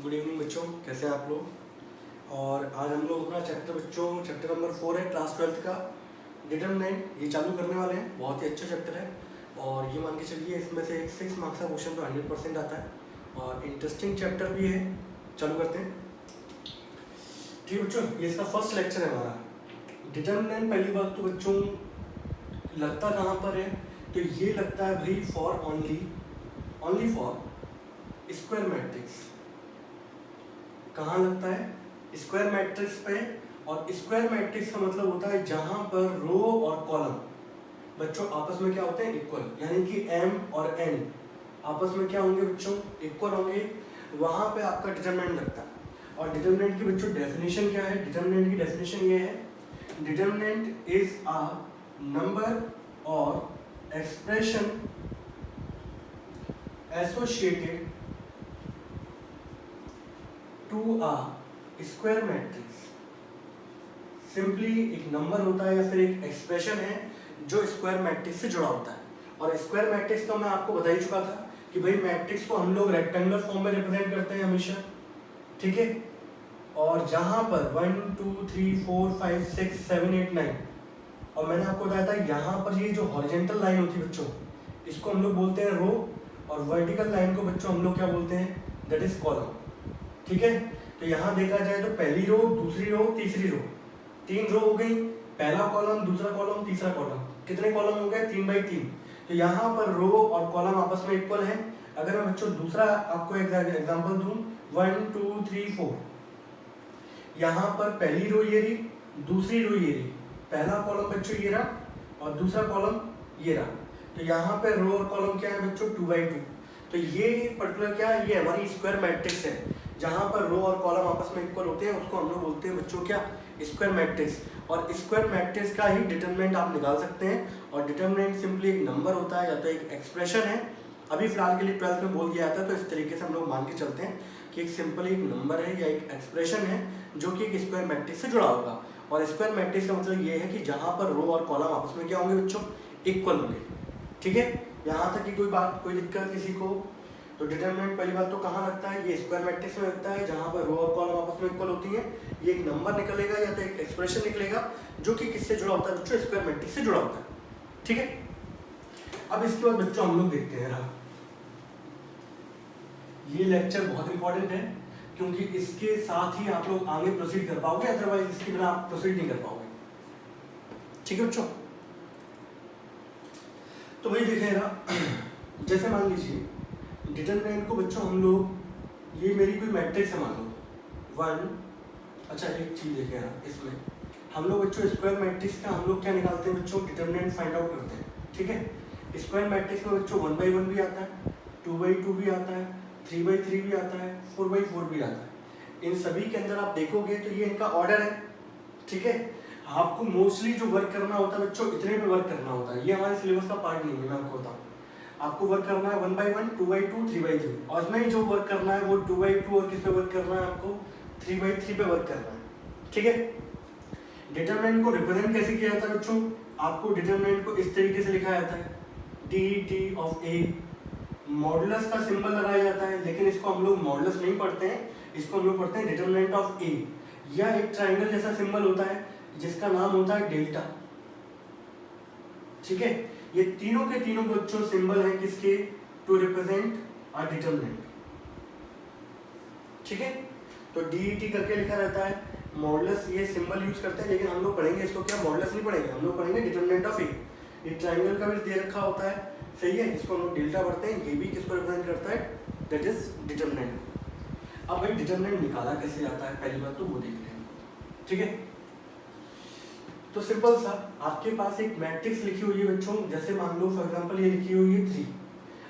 Good evening बच्चों, कैसे हैं आप लोग। और आज हम लोग अपना चैप्टर नंबर 4 है क्लास 12th का डिटरमिनेंट, ये चालू करने वाले हैं। बहुत ही अच्छा चैप्टर है और ये मान के चलिए इसमें से 6 मार्क्स का क्वेश्चन तो 100% आता है और इंटरेस्टिंग चैप्टर भी है। चालू करते हैं। ठीक है बच्चों, ये इसका फर्स्ट लेक्चर है हमारा। डिटरमिनेंट पहली बात तो बच्चों लगता कहाँ पर है, तो ये लगता है भाई for only for square matrix. कहाँ लगता है? स्क्वायर मैट्रिक्स पे। और स्क्वायर मैट्रिक्स का मतलब होता है जहां पर रो और कॉलम बच्चों आपस में क्या होते हैं? इक्वल, यानी कि m और n आपस में क्या होंगे बच्चों? इक्वल होंगे। वहां पे आपका डिटरमिनेंट लगता है। और डिटरमिनेंट की बच्चों डेफिनेशन क्या है? डिटरमिनेंट की डेफिनेशन ये है, डिटरमिनेंट इज अ नंबर और expression associated to a square matrix. Simply एक नंबर होता है या फिर एक एक्सप्रेशन है जो स्क्वायर मैट्रिक्स से जुड़ा होता है। और स्क्वायर मैट्रिक्स तो मैं आपको बता ही चुका था कि भाई मैट्रिक्स को हम लोग रेक्टेंगुलर फॉर्म में रिप्रेजेंट करते हैं हमेशा, ठीक है। और जहां पर 1 2 3 4 5 6 7 8 9 और मैंने आपको बताया था यहाँ पर ये जो हॉरिजेंटल लाइन होती है बच्चों, इसको हम लोग बोलते हैं रो, और वर्टिकल लाइन को बच्चों हम लोग क्या बोलते हैं? दैट इज कॉलम, ठीक है। तो यहाँ देखा जाए तो पहली रो, दूसरी रो, तीसरी रो, 3 रो हो गई। पहला कॉलम, दूसरा कॉलम, तीसरा कॉलम, कितने कॉलम हो गए? 3 बाई 3। तो यहाँ पर रो और कॉलम आपस में इक्वल है। अगर मैं बच्चों दूसरा आपको एग्जांपल दूं, 1 2 3 4, यहाँ पर पहली रो ये रही, दूसरी रो ये रही, पहला कॉलम बच्चों ये रहा और दूसरा कॉलम ये रहा। तो यहाँ पे रो और कॉलम क्या है बच्चों? 2 बाई 2। तो ये पर्टिकुलर क्या है? ये हमारी स्क्वायर मैट्रिक्स है। जहां पर रो और कॉलम आपस में इक्वल होते हैं उसको हम लोग बोलते हैं बच्चों क्या? Square matrix. और स्क्वायर मैट्रिक्स का ही डिटरमिनेंट आप निकाल सकते हैं। और डिटरमिनेंट सिंपली एक नंबर होता है या तो एक एक्सप्रेशन है। अभी फिलहाल के लिए 12th में बोल दिया था, तो इस तरीके से हम लोग मान के चलते हैं कि एक सिंपल एक नंबर है या एक एक्सप्रेशन है जो कि एक स्क्वायर मैट्रिक्स से जुड़ा होगा। और स्क्वायर मैट्रिक्स का मतलब ये है कि जहाँ पर रो और कॉलम आपस में क्या होंगे बच्चों? इक्वल होंगे, ठीक है। यहाँ तक की कोई बात, कोई दिक्कत किसी को? तो डिटरमिनेंट पहली बात तो कहाँ लगता है? ये स्क्वायर मैट्रिक्स में लगता है जहाँ पर रो और कॉलम आपस में इक्वल होती है। ये एक नंबर निकलेगा या तो एक एक्सप्रेशन निकलेगा जो कि किससे जुड़ा होता है बच्चों? स्क्वायर मैट्रिक्स से जुड़ा होता है, ठीक है। अब इसके बाद बच्चों हम लोग देखते हैं रहा, ये लेक्चर बहुत इंपॉर्टेंट है क्योंकि इसके साथ ही आप लोग आगे प्रोसीड कर पाओगे, अदरवाइज इसके बिना आप प्रोसीड नहीं कर पाओगे, ठीक है बच्चों। तो वही देखें रहा, जैसे मान लीजिए डिटरमिनेंट को बच्चों हम लोग, ये मेरी कोई मैट्रिक्स है मान लो 1। अच्छा एक चीज देखें यार, इसमें हम लोग बच्चों स्क्वायर मैट्रिक्स का हम लोग क्या निकालते हैं बच्चों? डिटरमिनेंट फाइंड आउट करते हैं, ठीक है। स्क्वायर मैट्रिक्स में बच्चों 1 बाई 1 भी आता है, 2 बाई 2 भी आता है, 3 बाई 3 भी आता है, 4 बाई 4 भी आता है। इन सभी के अंदर आप देखोगे तो ये इनका ऑर्डर है, ठीक है। आपको मोस्टली जो वर्क करना होता है बच्चों, इतने पे वर्क करना होता है। ये हमारे सिलेबस का पार्ट नहीं है, मैं आपको बताऊँ। आपको वर्क करना है 1 बाई 1, 2 बाई 2, 3 बाई 3, और नहीं जो वर्क करना है वो 2 बाई 2 और किस पे वर्क करना है? आपको 3 बाई 3 पे वर्क करना है, ठीक है। डिटरमिनेंट को रिप्रेजेंट कैसे किया जाता है बच्चों? आपको डिटरमिनेंट को इस तरीके से लिखा जाता है, dt ऑफ a। मॉडुलस का सिंबल लगाया जाता है, लेकिन इसको हम लोग मॉडुलस नहीं पढ़ते हैं, इसको हम लोग पढ़ते हैं डिटरमिनेंट ऑफ a। या एक ट्राइंगल जैसा सिंबल होता है जिसका नाम होता है डेल्टा, ठीक है। ये तीनों के तीनों बच्चों सिंबल है किसके? टू रिप्रेजेंट अ डिटरमिनेंट, ठीक है। तो DET करके लिखा रहता है, मॉडुलस ये सिंबल यूज करते हैं, लेकिन हम लोग पढ़ेंगे इसको क्या? मॉडुलस नहीं पढ़ेंगे, हम लोग पढ़ेंगे डिटरमिनेंट ऑफ ए। ये ट्राइंगल का भी दे रखा होता है, सही है, इसको हम लोग डेल्टा पढ़ते हैं। ये भी किसको रिप्रेजेंट करता है? That is determinant. अब भाई डिटरमिनेंट निकाला कैसे जाता है, पहली बात तो वो देख रहे हैं, ठीक है। तो सिंपल सा, आपके पास एक मैट्रिक्स लिखी हुई है बच्चों, जैसे मान लो फॉर एग्जांपल ये लिखी हुई है 3।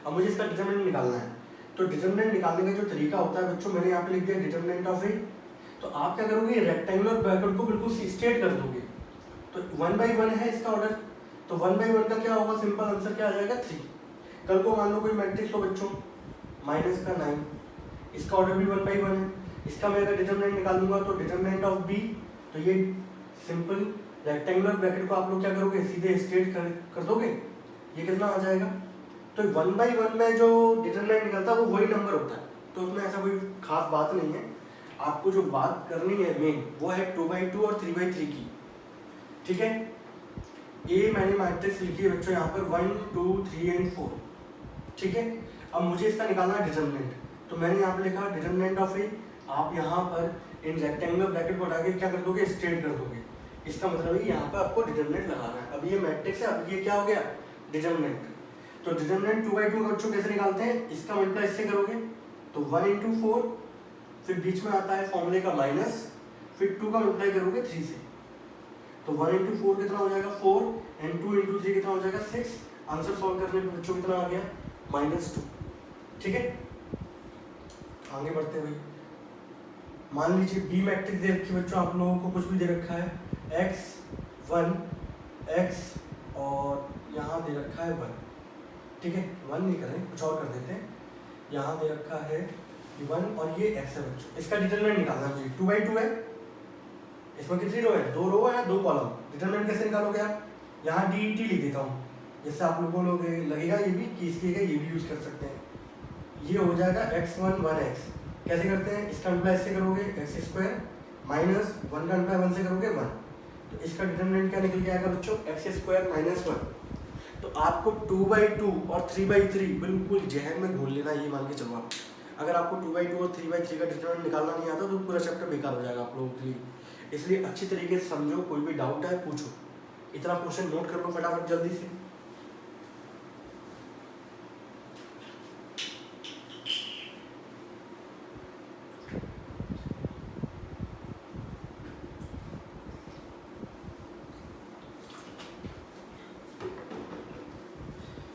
अब मुझे इसका डिटरमिनेंट निकालना है, तो डिटरमिनेंट निकालने का जो तरीका होता है बच्चों, मैंने यहाँ पे लिख दिया डिटरमिनेंट ऑफ ए। तो आप क्या करोगे? रेक्टेंगुलर ब्रैकेट को बिल्कुल स्ट्रेट कर दोगे। तो 1 बाई 1 है इसका ऑर्डर, तो 1 बाई 1 का क्या होगा? सिंपल आंसर क्या आ जाएगा? 3। कल को मान लो कोई मैट्रिक्स हो बच्चों माइनस का 9, इसका ऑर्डर भी 1 बाई 1 है। इसका मैं अगर डिटरमिनेंट निकालूंगा तो डिटरमिनेंट ऑफ बी, तो ये सिंपल रेक्टेंगुलर ब्रैकेट को आप लोग क्या करोगे? सीधे स्ट्रेट कर दोगे। ये कितना आ जाएगा? तो 1 बाई 1 में जो डिटरमिनेंट निकलता है वो वही नंबर होता है, तो उसमें ऐसा कोई खास बात नहीं है। आपको जो बात करनी है मेन वो है 2/2 और 3/3 की, ठीक है। ए मैंने मैट्रिक्स लिखी है बच्चों यहाँ पर 1 2 3 एंड 4, ठीक है। अब मुझे इसका निकालना है डिटरमिनेंट, तो मैंने यहाँ पे लिखा डिटरमिनेंट ऑफ ए। आप यहाँ पर इन रेक्टेंगुलर ब्रैकेट को हटा के क्या कर दोगे, स्ट्रेट कर दोगे। इसका मतलब है यहाँ पर आपको डिटरमिनेंट लगाना है। अब ये मैट्रिक्स है, अब ये क्या हो गया, डिटरमिनेंट। तो डिटरमिनेंट 2/2 का बच्चों कैसे निकालते हैं, इसका मल्टीप्लाई इससे करोगे तो 1 × 4, फिर बीच में आता है फॉर्मूले का माइनस, फिर 2 का मल्टीप्लाई करोगे 3 से, तो 1 × 4 कितना हो जाएगा 4 एंड 2 × 3 कितना हो जाएगा 6। आंसर सॉल्व करने पे बच्चों कितना आ गया, -2, ठीक है। आगे बढ़ते हुए मान लीजिए बी मैट्रिक्स दे रखी है बच्चों, आप लोगों को कुछ भी दे रखा है x 1 x और यहाँ दे रखा है 1, ठीक है। 1 नहीं करें, कुछ और कर देते हैं। यहाँ दे रखा है 1 और ये x है बच्चों। इसका डिटरमिनेंट निकालना है मुझे, 2/2 है, इसमें कितनी रो है, 2 रो है 2 कॉलम। डिटरमिनेंट कैसे निकालोगे आप, यहाँ dt लिख देता हूँ, जिससे आप लोगों को लगेगा ये भी कि इसकी जगह ये भी यूज कर सकते हैं। ये हो जाएगा x1 1x। कैसे करते हैं, इसका मल्टीप्लाई से करोगे x² माइनस 1 का मल्टीप्लाई 1 से करोगे 1, तो इसका डिटरमिनेंट क्या निकल के आएगा बच्चों, x² - 1। तो आपको 2/2 और 3/3 बिल्कुल जहन में घोल लेना, ये मान के चलो आप। अगर आपको 2/2 और 3/3 का डिटरमिनेंट निकालना नहीं आता तो पूरा चैप्टर बेकार हो जाएगा आप लोगों के लिए। इसलिए अच्छी तरीके से समझो, कोई भी डाउट है पूछो। इतना क्वेश्चन नोट कर लो फटाफट जल्दी से।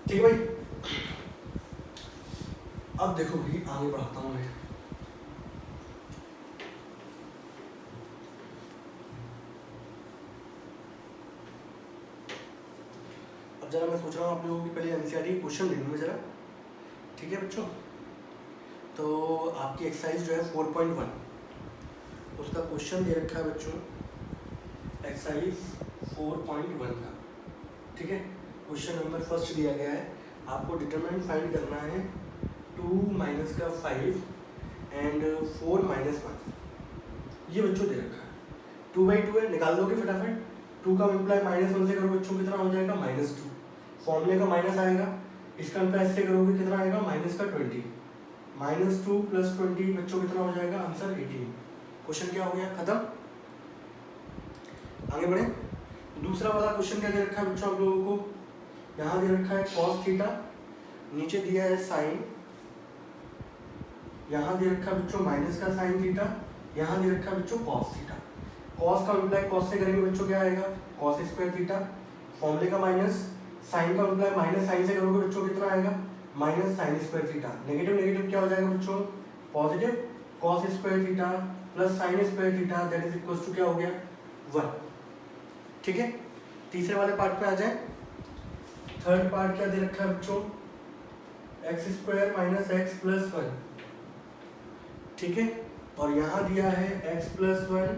ठीक है भाई, अब देखो भाई आगे बढ़ाता हूँ मैं। अब जरा मैं सोच रहा हूँ आप लोगों की पहले एनसीईआरटी क्वेश्चन दे दूँ मैं जरा, ठीक है बच्चों। तो आपकी एक्सरसाइज जो है 4.1, उसका क्वेश्चन दे रखा है बच्चों, एक्सरसाइज 4.1 का, ठीक है। क्वेश्चन नंबर फर्स्ट दिया गया है, आपको डिटरमिनेंट फाइंड करना है 2 - 5 एंड 4 - 1। ये बच्चों दे रखा है, 2/2 है, निकाल दोगे फटाफट। 2 का मल्टीप्लाई -1 से करो बच्चों, कितना हो जाएगा -2। फॉर्मूले का माइनस आएगा, इसका मल्टीप्लाई से करोगे कितना आएगा, -20। -2 + 20 बच्चों कितना हो जाएगा, आंसर 18। क्वेश्चन क्या हो गया, खत्म। आगे बढ़े। दूसरा वाला क्वेश्चन क्या दे रखा है बच्चों आप लोगों को, यहाँ दे रखा है cos थीटा, नीचे दिया है साइन, यहाँ दे रखा है बच्चों माइनस का साइन थीटा, यहाँ दे रखा है बच्चों cos थीटा। cos का मल्टीप्लाई cos से करेंगे बच्चों क्या आएगा, cos² थीटा, फॉर्मूले का माइनस, साइन का मल्टीप्लाई माइनस साइन से करोगे बच्चों कितना आएगा, -sin² थीटा। नेगेटिव नेगेटिव क्या हो जाएगा बच्चों, positive, cos² theta plus sin² theta that is equal to क्या हो गया, 1, ठीक है। तीसरे वाले पार्ट पे आ जाए। थर्ड पार्ट क्या दे रखा है बच्चों, x² - x + 1, ठीक है। और यहाँ दिया है x + 1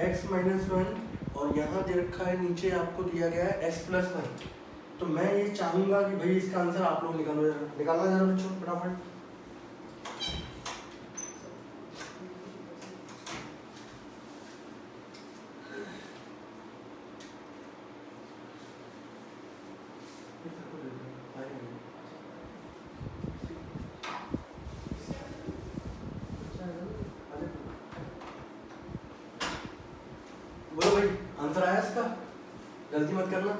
x - 1 और यहाँ दे रखा है नीचे आपको दिया गया है x + 1। तो मैं ये चाहूंगा कि भाई इसका आंसर आप लोग निकालना जरा बच्चों फटाफट। बोलो भाई आंसर आया इसका, गलती मत करना।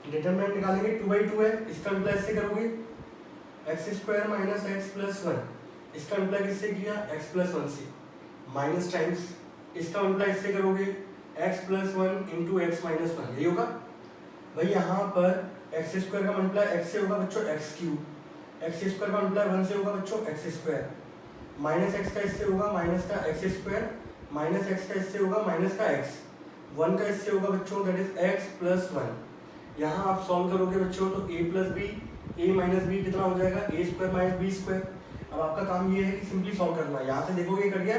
डिटरमिनेंट निकालेंगे 2/2 है, इसका मल्टीप्लाई से करोगे x² - x + 1, इसका मल्टीप्लाई किससे किया, x + 1 से, माइनस टाइम्स इसका मल्टीप्लाई से करोगे x + 1 × x - 1, यही होगा भाई। यहाँ पर x² का मल्टीप्लाई x से होगा बच्चों x³, x² का मल्टीप्लाई 1 से होगा बच्चों x², माइनस x का इससे होगा माइनस का x², माइनस x का इससे होगा माइनस का x, 1 का इससे होगा बच्चों दैट इज x + 1। यहाँ आप सॉल्व करोगे बच्चों तो a + b, a - b कितना हो जाएगा, a² - b²। अब आपका काम ये है कि सिंपली सॉल्व करना है। यहाँ से देखोगे कट गया,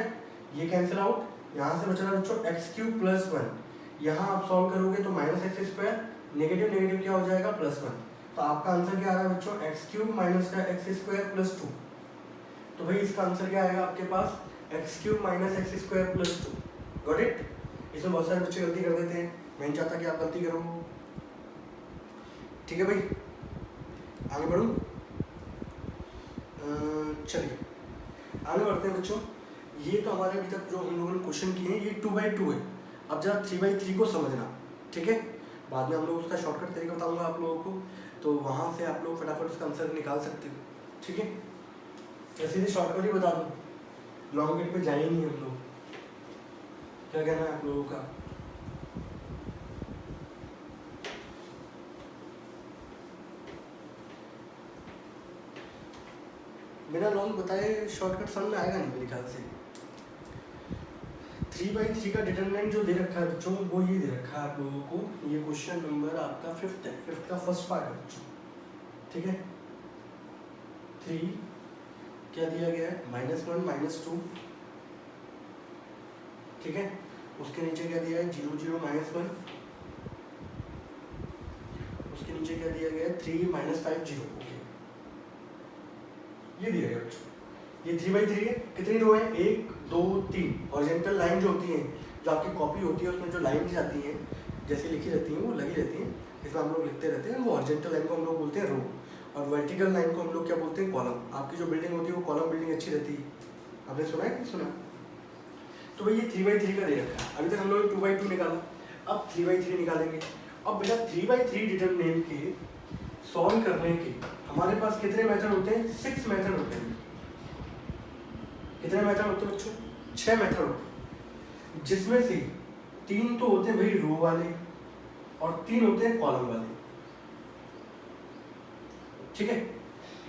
ये कैंसिल आउट, यहाँ से बच रहा बच्चों x³ + 1। यहाँ आप सॉल्व करोगे तो -x², नेगेटिव नेगेटिव क्या हो जाएगा, +1। तो आपका आंसर क्या आ रहा है बच्चों, x³ - x² + 2। तो भाई इसका आंसर क्या आएगा आपके पास, x³ minus x square plus 2। Got it. इसमें बहुत सारे बच्चे गलती कर देते हैं, मैं नहीं चाहता कि आप गलती करो। ठीक है भाई, आगे बढ़ूँ? चलिए आगे बढ़ते हैं बच्चों। ये तो हमारे अभी तक जो हम लोगों ने क्वेश्चन किए हैं ये 2/2 है। अब जरा 3/3 को समझना, ठीक है। बाद में हम लोग उसका शॉर्टकट तरीका बताऊंगा आप लोगों को, तो वहाँ से आप लोग फटाफट उसका आंसर निकाल सकते हो, ठीक है। या सीधे शॉर्टकट ही बता दूँ, लॉन्ग गेट पे जाए ही नहीं हम लोग। क्या कहना है आप लोगों का? बिना लॉन्ग बताए शॉर्टकट समझ में आएगा नहीं मेरे ख्याल से। 3/3 का डिटरमिनेंट जो दे रखा है बच्चों वो ये दे रखा है आप लोगों को। ये क्वेश्चन नंबर आपका 5th है, 5th का फर्स्ट पार्ट है बच्चों, ठीक है। 3 क्या दिया गया है, -1 -2, ठीक है। उसके नीचे क्या दिया है, 0 0 -1। उसके नीचे क्या दिया गया है, 3 -5 0। ओके, ये दिया गया बच्चों। ये 3/3 है। कितनी रो है, 1 2 3। हॉरिजॉन्टल लाइन जो होती है, जो आपकी कॉपी होती है उसमें जो लाइन जाती है जैसे लिखी रहती है वो लगी रहती है, इसमें हम लोग लिखते रहते हैं। वो हॉरिजॉन्टल लाइन को हम लोग बोलते हैं रो, और वर्टिकल लाइन को हम लोग क्या बोलते हैं, कॉलम। आपकी जो बिल्डिंग होती है वो कॉलम बिल्डिंग अच्छी रहती है, आपने सुना है कि सुना? तो भाई ये 3/3 का दे रखा है। अभी तक हम लोग 2/2 निकाला, अब 3/3 निकालेंगे। अब बेटा 3/3 डिटरमिनेंट के सॉल्व करने के हमारे पास कितने मेथड होते हैं, 6 मेथड होते हैं। कितने मेथड होते हैं बच्चों, 6 मेथड होते हैं, जिसमें से 3 तो होते हैं भाई रो वाले और 3 होते हैं कॉलम वाले, ठीक है।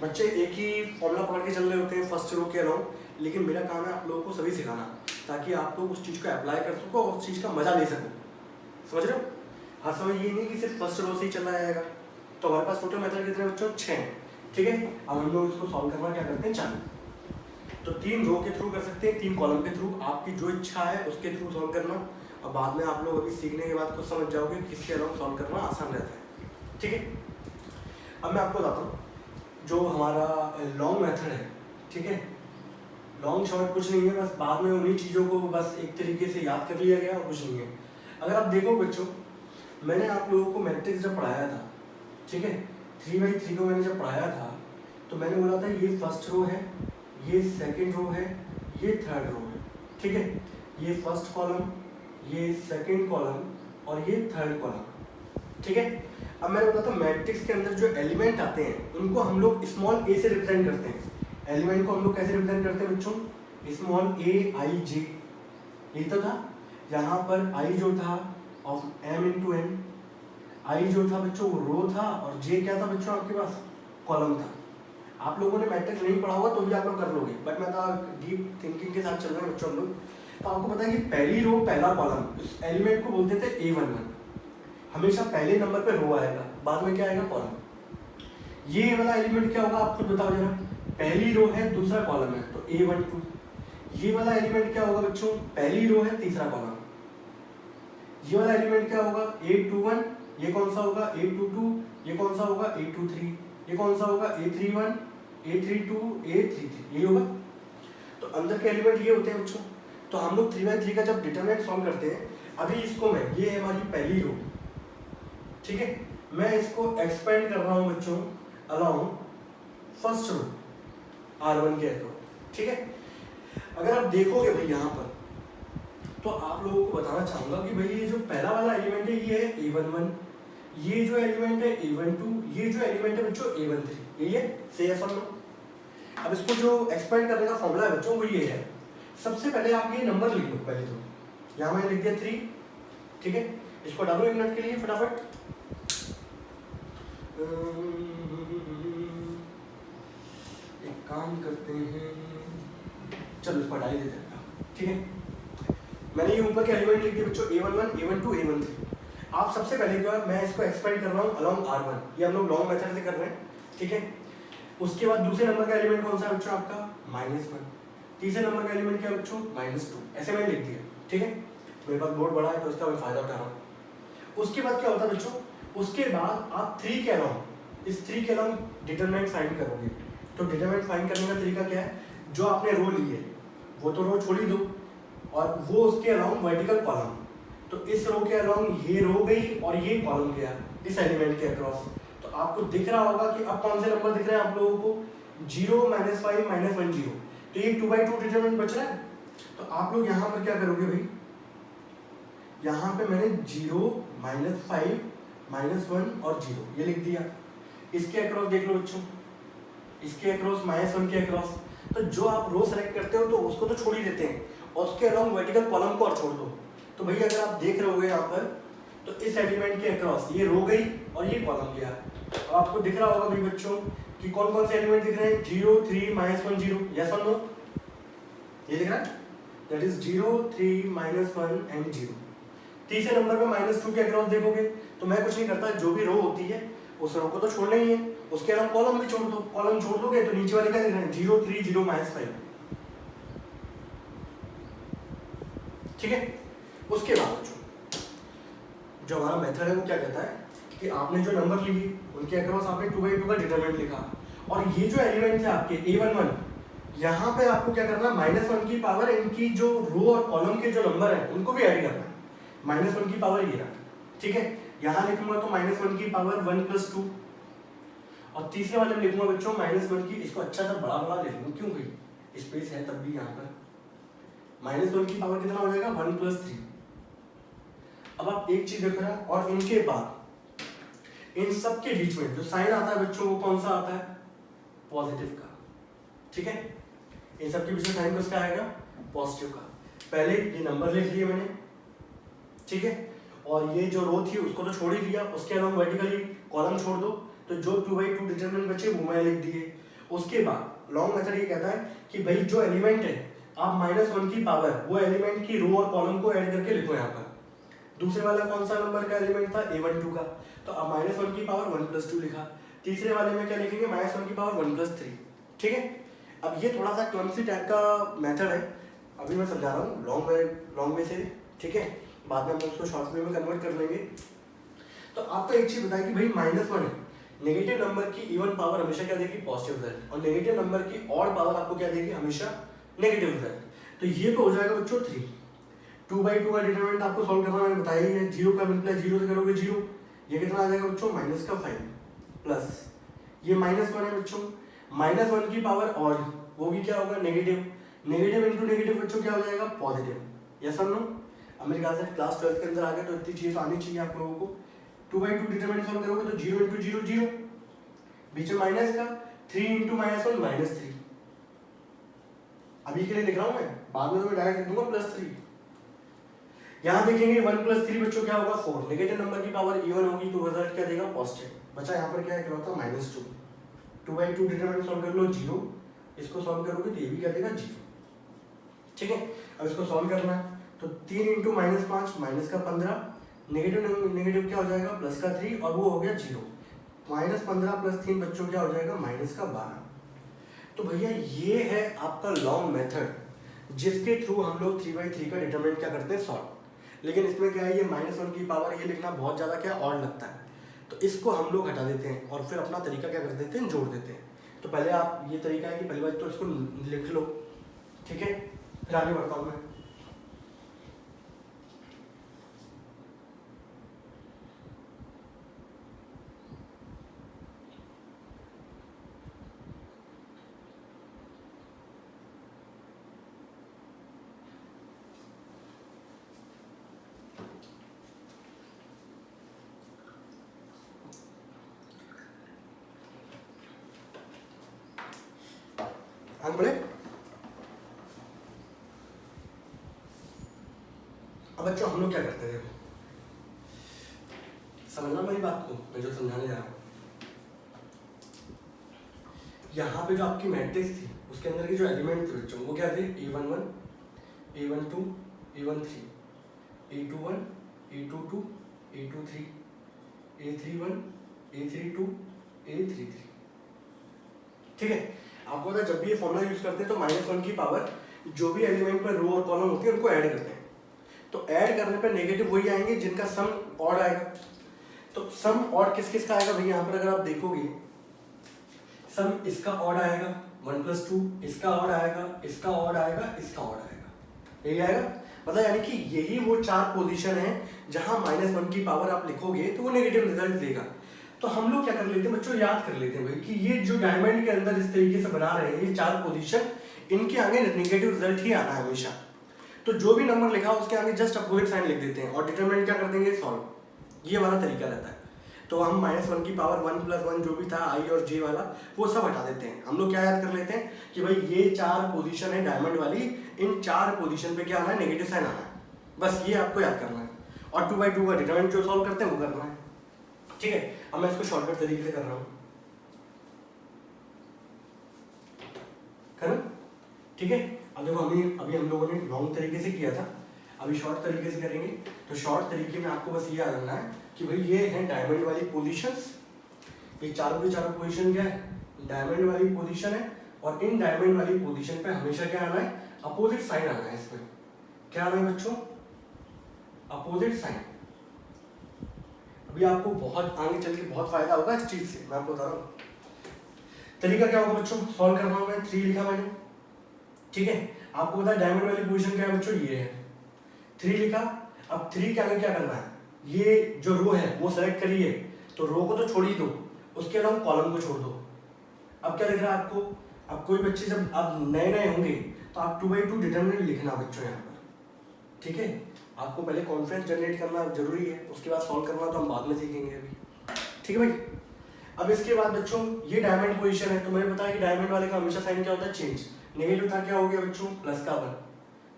बच्चे एक ही फॉर्मूला पकड़ के चल रहे होते हैं फर्स्ट रो के अलाउंग, लेकिन मेरा काम है आप लोगों को सभी सिखाना, ताकि आप लोग उस चीज़ को अप्लाई कर सको और उस चीज़ का मजा ले सको। समझ रहे हो? हर समय ये नहीं कि सिर्फ फर्स्ट रो से ही चलना जाएगा। तो हमारे पास टोटल मेथड कितने बच्चों, 6 हैं, ठीक है। अब हम लोग इसको सॉल्व करना क्या करते हैं, चालू। तो 3 रो के थ्रू कर सकते हैं, 3 कॉलम के थ्रू, आपकी जो इच्छा है उसके थ्रू सॉल्व करना। और बाद में आप लोग अभी सीखने के बाद कुछ समझ जाओगे किसके अलाउंग सॉल्व करना आसान रहता है, ठीक है। अब मैं आपको बताता हूँ जो हमारा लॉन्ग मेथड है, ठीक है। लॉन्ग शॉर्ट कुछ नहीं है, बस बाद में उन्हीं चीज़ों को बस एक तरीके से याद कर लिया गया और कुछ नहीं है। अगर आप देखो बच्चों, मैंने आप लोगों को मैट्रिक्स जब पढ़ाया था, ठीक है, 3/3 को मैंने जब पढ़ाया था तो मैंने बोला था ये फर्स्ट रो है, ये सेकंड रो है, ये थर्ड रो है, ठीक है। ये फर्स्ट कॉलम, ये सेकंड कॉलम और ये थर्ड कॉलम, ठीक है। अब मैंने बोला था मैट्रिक्स के अंदर जो एलिमेंट आते हैं उनको हम लोग स्मॉल ए से रिप्रेजेंट करते हैं। एलिमेंट को हम लोग कैसे रिप्रेजेंट करते हैं बच्चों, स्मॉल a i j। यही तो था, यहाँ पर i जो था of m into n, i जो था बच्चों वो रो था और j क्या था बच्चों आपके पास, कॉलम था। आप लोगों ने मैट्रिक्स नहीं पढ़ा होगा तो भी आप लोग कर लोगे, बट मैं तो डीप थिंकिंग के साथ चल रहे हैं बच्चों हम लोग। तो आपको पता है कि पहली रो पहला कॉलम, उस एलिमेंट को बोलते थे A11। हमेशा पहले नंबर पे रो आएगा, बाद में क्या आएगा, कॉलम। ये वाला एलिमेंट क्या होगा आप खुद बताओ जरा, पहली रो है दूसरा कॉलम है तो A12। ये वाला एलिमेंट क्या होगा बच्चों, पहली रो है तीसरा कॉलम। ये वाला एलिमेंट क्या होगा, A21। ये कौन सा होगा, A22। ये कौन सा होगा, A23। ये कौन सा होगा, A31, A32, A33। ये होगा। तो अंदर के एलिमेंट ये होते हैं बच्चों। तो हम लोग 3/3 का जब डिटरमिनेंट सॉल्व करते हैं, अभी इसको मैं, ये है हमारी पहली रो, ठीक है, मैं इसको एक्सपेंड कर रहा हूं बच्चों अलोंग फर्स्ट रो R1 के अकॉर्डिंग, ठीक है। अगर आप देखोगे भाई यहाँ पर तो आप लोगों को बताना चाहूंगा कि भाई ये जो पहला वाला एलिमेंट है ये है A11, ये जो एलिमेंट है A12, ये जो एलिमेंट है बच्चों A13, यही है, सही है सब लोग। अब इसको जो एक्सपेंड करने का फॉर्मूला है बच्चों वो ये है। सबसे पहले आप ये नंबर लिख लो, पहले तो यहाँ मैंने लिख दिया 3, ठीक है। इसको डालो 1 मिनट के लिए फटाफट। एक काम करते हैं, चलो इसको हटा ही देते हैं, ठीक है। मैंने ये ऊपर के एलिमेंट लिख दिए बच्चों A11, A12, A13। आप सबसे पहले जो है मैं इसको एक्सपेंड कर रहा हूँ अलोंग R1, ये हम लोग लॉन्ग मेथड से कर रहे हैं, ठीक है। उसके बाद दूसरे नंबर का एलिमेंट कौन सा है बच्चों आपका, -1। तीसरे नंबर का एलिमेंट क्या बच्चों, -2। ऐसे मैंने लिख दिया, ठीक है। मेरे पास बोर्ड बड़ा है तो इसका मैं फायदा उठा रहा हूँ। उसके बाद क्या होता है बच्चों, उसके बाद आप 3 के अलाउंग, इस 3 के अलाउंग डिटरमिनेंट फाइंड करोगे। तो डिटरमिनेंट फाइंड करने का तरीका क्या है, जो आपने रो ली है वो तो रो छोड़ ही दो, और वो उसके अलाउंग वर्टिकल कॉलम, तो इस रो के अलाउंग ये रो गई और ये कॉलम गया इस एलिमेंट के अक्रॉस। तो आपको दिख रहा होगा कि अब कौन से नंबर दिख रहे हैं आप लोगों को, 0 -5 -1 0, तो ये 2/2 डिटरमिनेंट बच रहा है। तो आप लोग यहाँ पर क्या करोगे भाई, यहाँ पे मैंने 0 -5 -1 और 0 ये लिख दिया। इसके अक्रॉस देख लो बच्चों, इसके अक्रॉस -1 के अक्रॉस, तो जो आप रो सेलेक्ट करते हो तो उसको तो छोड़ ही देते हैं और उसके अलाउंग वर्टिकल कॉलम को और छोड़ दो। तो भैया अगर आप देख रहे होगे यहाँ पर, तो इस एलिमेंट के अक्रॉस ये रो गई और ये कॉलम गया। अब आपको दिख रहा होगा भाई बच्चों कि कौन कौन से एलिमेंट दिख रहे हैं, 0 3 -1 0, यस और नो, ये दिख रहा है, दैट इज 0 3 -1 एंड 0। तीसरे नंबर पे -2 के अक्रॉस देखोगे तो मैं कुछ नहीं करता, जो भी रो होती है उस रो को तो छोड़ना ही है, उसके अलावा कॉलम भी छोड़ दो। कॉलम छोड़ दोगे तो नीचे वाले क्या दिख रहे हैं, 0 3 0 -5, ठीक है। उसके बाद जो हमारा मेथड है वो क्या कहता है कि आपने जो नंबर लिए उनके अक्रॉस आपने 2/2 का डिटरमिनेंट लिखा, और ये जो एलिमेंट थे आपके A11, यहाँ पे आपको क्या करना है, -1 की पावर इनकी जो रो और कॉलम के जो नंबर है उनको भी ऐड करना है। -1 की पावर ये रहा, ठीक है। यहाँ लिखूंगा तो -1 की पावर 1 + 2, और तीसरे वाले में लिखूंगा बच्चों -1 की, इसको अच्छा सा बड़ा बड़ा लिख लूँ, क्यों भाई स्पेस है तब भी यहाँ पर, -1 की पावर कितना हो जाएगा, 1 + 3। अब आप एक चीज देख रहे हैं, और इनके बाद इन सब के बीच में जो साइन आता है बच्चों वो कौन सा आता है, पॉजिटिव का, ठीक है। इन सब के बीच में साइन किसका आएगा, पॉजिटिव का। पहले ये नंबर लिख लिए मैंने, ठीक है, और ये जो रो थी उसको तो छोड़ ही दिया, उसके अलावा वर्टिकली कॉलम छोड़ दो, तो जो 2/2 डिटरमिनेंट बचे वो मैंने लिख दिए। उसके बाद लॉन्ग मेथड ये कहता है कि भाई जो एलिमेंट है आप -1 की पावर वो एलिमेंट की रो और कॉलम को ऐड करके लिखो यहाँ पर। दूसरे वाला कौन सा नंबर का एलिमेंट था, A12 का, तो अब -1 की पावर 1 + 2 लिखा। तीसरे वाले में क्या लिखेंगे, -1 की पावर 1 + 3, ठीक है। अब ये थोड़ा सा क्लमसी टाइप का मेथड है, अभी मैं समझा रहा हूँ लॉन्ग वे से, ठीक है, बाद में हम उसको शॉर्ट वे में कन्वर्ट कर लेंगे। तो आपको एक चीज बताए कि भाई -1 है, नेगेटिव नंबर की इवन पावर हमेशा क्या देगी, पॉजिटिव रिजल्ट, और नेगेटिव नंबर की ऑड पावर आपको क्या देगी, हमेशा नेगेटिव रिजल्ट। तो ये तो हो जाएगा बच्चों 3। 2/2 का डिटरमिनेंट आपको सॉल्व करना मैंने बताया ही है, 0 का मल्टीप्लाई 0 से करोगे 0, ये कितना आ जाएगा बच्चों, -5 प्लस ये -1 है बच्चों, -1 की पावर ऑड, वो भी क्या होगा, नेगेटिव, नेगेटिव इंटू नेगेटिव बच्चों क्या हो जाएगा, पॉजिटिव, यस और नो। अब मेरे ख्याल से क्लास 12 के अंदर आ गया, तो इतनी चीज आनी चाहिए आप लोगों को। 2/2 डिटरमिनेंट सॉल्व करोगे तो 0 × 0 0, बीच में माइनस का, 3 × -1 -3, अभी के लिए लिख रहा हूं मैं, बाद में तो मैं डायरेक्ट लिख दूंगा +3। यहाँ देखेंगे 1 + 3 बच्चों क्या होगा, 4, नेगेटिव नंबर की पावर इवन होगी तो रिजल्ट क्या देगा, पॉजिटिव। बचा यहाँ पर क्या है, क्या होता है, -2। 2/2 डिटरमिनेंट सॉल्व कर लो 0, इसको सॉल्व करोगे तो ये भी क्या देगा, 0, ठीक है। अब इसको सॉल्व करना है तो 3 × -5 -15, नेगेटिव नेगेटिव क्या हो जाएगा, +3, और वो हो गया 0, -15 + 3 बच्चों क्या हो जाएगा, -12। तो भैया ये है आपका लॉन्ग मेथड जिसके थ्रू हम लोग 3/3 का डिटरमिनेंट क्या करते हैं, सॉल्व। लेकिन इसमें क्या है, ये -1 की पावर ये लिखना बहुत ज़्यादा क्या ऑड लगता है, तो इसको हम लोग हटा देते हैं और फिर अपना तरीका क्या कर देते हैं, जोड़ देते हैं। तो पहले आप ये तरीका है कि पहली बात तो इसको लिख लो, ठीक है, फिर आगे बढ़ता हूँ मैं। बढ़े, अब बच्चों हम लोग क्या करते हैं, समझना मेरी बात को, मैं जो समझाने जा रहा हूँ। यहाँ पे जो आपकी मैट्रिक्स थी उसके अंदर के जो एलिमेंट थे बच्चों वो क्या थे, A11 A12 A13 A21 A22 A23 A31 A32 A33, ठीक है। आपको पता है जब भी ये फॉर्मूला यूज करते हैं तो -1 की पावर जो भी एलिमेंट पर रो और कॉलम होती है उनको ऐड करते हैं, तो ऐड करने पर नेगेटिव वही आएंगे जिनका सम ऑड आएगा। तो सम ऑड किस किस का आएगा भैया, यहाँ पर अगर आप देखोगे सम इसका ऑड आएगा 1+2, इसका ऑड आएगा, इसका ऑड आएगा, इसका ऑड आएगा, यही आएगा। मतलब यानी कि यही वो 4 पोजीशन है जहां -1 की पावर आप लिखोगे तो वो नेगेटिव रिजल्ट देगा। तो हम लोग क्या कर लेते हैं बच्चों, याद कर लेते हैं भाई कि ये जो डायमंड के अंदर इस तरीके से बना रहे हैं ये 4 पोजीशन, इनके आगे नेगेटिव रिजल्ट ही आना है हमेशा। तो जो भी नंबर लिखा हो उसके आगे जस्ट अपोजिट साइन लिख देते हैं और डिटरमिनेंट क्या कर देंगे, सॉल्व। ये हमारा तरीका रहता है। तो हम -1 की पावर 1+1 जो भी था आई और जे वाला वो सब हटा देते हैं। हम लोग क्या याद कर लेते हैं कि भाई ये 4 पोजीशन है डायमंड वाली, इन 4 पोजीशन पे क्या आना है, नेगेटिव साइन आना है। बस ये आपको याद करना है और 2/2 का डिटरमिनेंट जो सॉल्व करते हैं वो करना है। ठीक है, अब मैं इसको शॉर्टकट तरीके से कर रहा हूँ, ठीक है। अब देखो अभी हम लोगों ने लॉन्ग तरीके से किया था, अभी शॉर्ट तरीके से करेंगे। तो शॉर्ट तरीके में आपको बस ये याद रखना है कि भाई ये है डायमंड वाली पोजीशंस, ये चारों की चारों पोजीशन क्या है, डायमंड वाली पोजीशन है। और इन डायमंड वाली पोजीशन पे हमेशा क्या आना है, अपोजिट साइन आना है। इसमें क्या आना है बच्चों, अपोजिट साइन। अभी आपको बहुत आगे चल के बहुत फायदा होगा इस चीज से, मैं आपको बता रहा हूँ। तरीका क्या होगा बच्चों, सॉल्व कर रहा हूँ मैं, 3 लिखा मैंने, ठीक है। आपको पता है डायमंड वाली पोजीशन क्या है बच्चों, ये है, 3 लिखा। अब 3 के आगे क्या करना है, ये जो रो है वो सेलेक्ट करिए, तो रो को तो छोड़ ही दो, उसके अलावा कॉलम को छोड़ दो। अब क्या दिख रहा है आपको, अब कोई बच्चे जब आप नए होंगे तो आप 2/2 डिटरमिनेंट लिखना बच्चों यहाँ पर, ठीक है। आपको पहले कॉन्फिडेंस जनरेट करना जरूरी है, उसके बाद सॉल्व करना तो हम बाद में सीखेंगे अभी, ठीक है भाई। अब इसके बाद बच्चों ये डायमंड पोजीशन है, तो मैंने बताया कि डायमंड वाले का हमेशा साइन क्या होता है, चेंज। नेगेटिव था, क्या हो गया बच्चों, प्लस का 1।